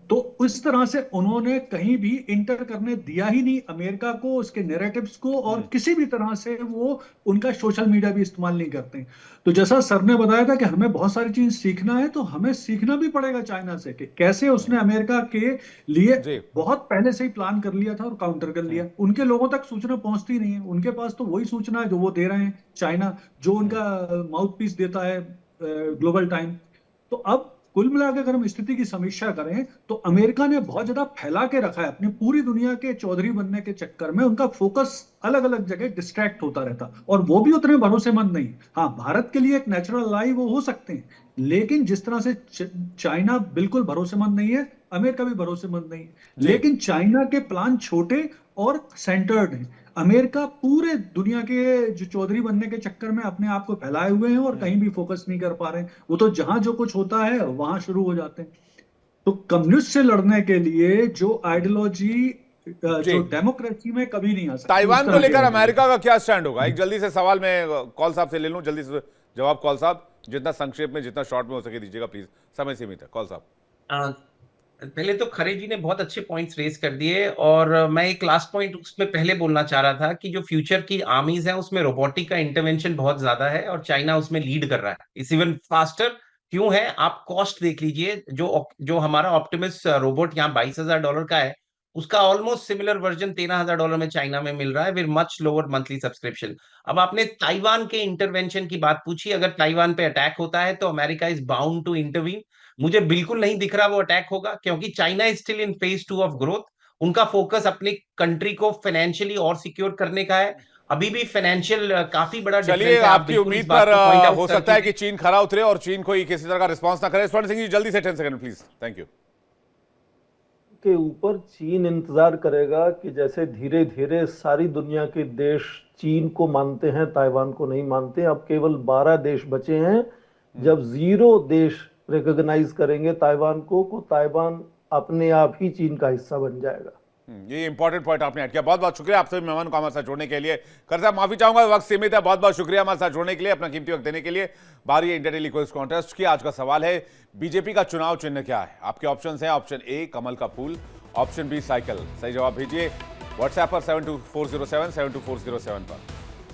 तो इस तरह से उन्होंने कहीं भी इंटर करने दिया ही नहीं अमेरिका को, उसके नैरेटिव्स को, और किसी भी तरह से वो उनका सोशल मीडिया भी इस्तेमाल नहीं करते। तो जैसा सर ने बताया था कि हमें बहुत सारी चीज सीखना है, तो हमें सीखना भी पड़ेगा चाइना से कि कैसे उसने अमेरिका के लिए बहुत पहले से ही प्लान कर लिया था और काउंटर कर लिया। उनके लोगों तक सूचना पहुंचती नहीं है, उनके पास तो वही सूचना है जो वो दे रहे हैं, चाइना जो उनका माउथ पीस देता है ग्लोबल टाइम। तो अब कुल मिलाकर अगर हम स्थिति की समीक्षा करें तो अमेरिका ने बहुत ज्यादा फैला के रखा है अपनी पूरी दुनिया के चौधरी बनने के चक्कर में। उनका फोकस अलग अलग जगह डिस्ट्रैक्ट होता रहता, और वो भी उतने भरोसेमंद नहीं। हाँ, भारत के लिए एक नेचुरल लाई वो हो सकते हैं, लेकिन जिस तरह से चाइना बिल्कुल भरोसेमंद नहीं है, अमेरिका भी भरोसेमंद नहीं है। लेकिन चाइना के प्लान छोटे और सेंटर्ड हैं। अमेरिका पूरे दुनिया के जो चौधरी बनने के चक्कर में अपने आप को फैलाए हुए हैं और कहीं भी फोकस नहीं कर पा रहे हैं। वो तो जहां जो कुछ होता है वहां शुरू हो जाते हैं। तो कम्युनिस्ट से लड़ने के लिए जो आइडियोलॉजी जो डेमोक्रेसी में कभी नहीं आ सकती। ताइवान को लेकर अमेरिका का क्या स्टैंड होगा? एक जल्दी से सवाल मैं कॉल साहब से ले लूं, जल्दी से जवाब कॉल साहब, जितना संक्षेप में जितना शॉर्ट में हो सके दीजिएगा प्लीज, समय सीमित है। कॉल साहब, पहले तो खरे जी ने बहुत अच्छे पॉइंट्स रेज कर दिए, और मैं एक लास्ट पॉइंट उसमें पहले बोलना चाह रहा था कि जो फ्यूचर की आर्मीज है उसमें रोबोटिक का इंटरवेंशन बहुत ज्यादा है, और चाइना उसमें लीड कर रहा है। It's even faster. क्यों है? आप कॉस्ट देख लीजिए। जो हमारा ऑप्टिमस रोबोट यहाँ $22,000 का है, उसका ऑलमोस्ट सिमिलर वर्जन $13,000 में चाइना में मिल रहा है, with much lower monthly subscription. अब आपने ताइवान के इंटरवेंशन की बात पूछी। अगर ताइवान पे अटैक होता है तो America is bound to intervene. मुझे बिल्कुल नहीं दिख रहा वो अटैक होगा, क्योंकि China is still in phase 2 of growth. उनका फोकस अपनी कंट्री को फाइनेंशियली और सिक्योर करने का है। अभी भी फाइनेंशियल काफी बड़ा चलिए, डिफरेंस है। आप आपकी बिल्कुल इस उम्मीद बात पर को पॉइंट आउट हो कर सकता है चुके कि चीन खरा उतरे और चीन कोई किसी तरह का रिस्पांस ना करे। स्वर्ण सिंह जी जल्दी से 10 सेकंड प्लीज। Thank you. के ऊपर चीन इंतजार करेगा कि जैसे धीरे धीरे सारी दुनिया के देश चीन को मानते हैं, ताइवान को नहीं मानते। अब केवल 12 देश बचे हैं। जब 0 देश रिकॉग्नाइज करेंगे ताइवान को ताइवान अपने आप ही चीन का हिस्सा बन जाएगा। ये इंपॉर्टेंट पॉइंट आपने ऐड किया। बहुत बहुत शुक्रिया आपसे मेहमान को हमारे साथ जोड़ने के लिए। कर साहब माफी चाहूंगा, वक्त सीमित है। बहुत बहुत शुक्रिया हमारे साथ जोड़ने के लिए, अपना कीमती वक्त देने के लिए। बारी है इंडिया डेली क्विज कॉन्टेस्ट की। आज का सवाल है, बीजेपी का चुनाव चिन्ह क्या है? आपके ऑप्शन है, ऑप्शन ए कमल का फूल, ऑप्शन बी साइकिल। सही जवाब भेजिए व्हाट्सएप पर 72407 पर।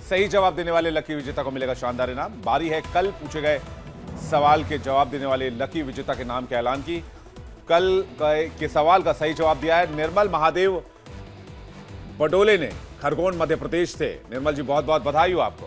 सही जवाब देने वाले लकी विजेता को मिलेगा शानदार इनाम। बारी है कल पूछे गए सवाल के जवाब देने वाले लकी विजेता के नाम के ऐलान की। कल के सवाल का सही जवाब दिया है निर्मल महादेव बडोले ने, खरगोन मध्य प्रदेश से। निर्मल जी बहुत बहुत बधाई हो आपको।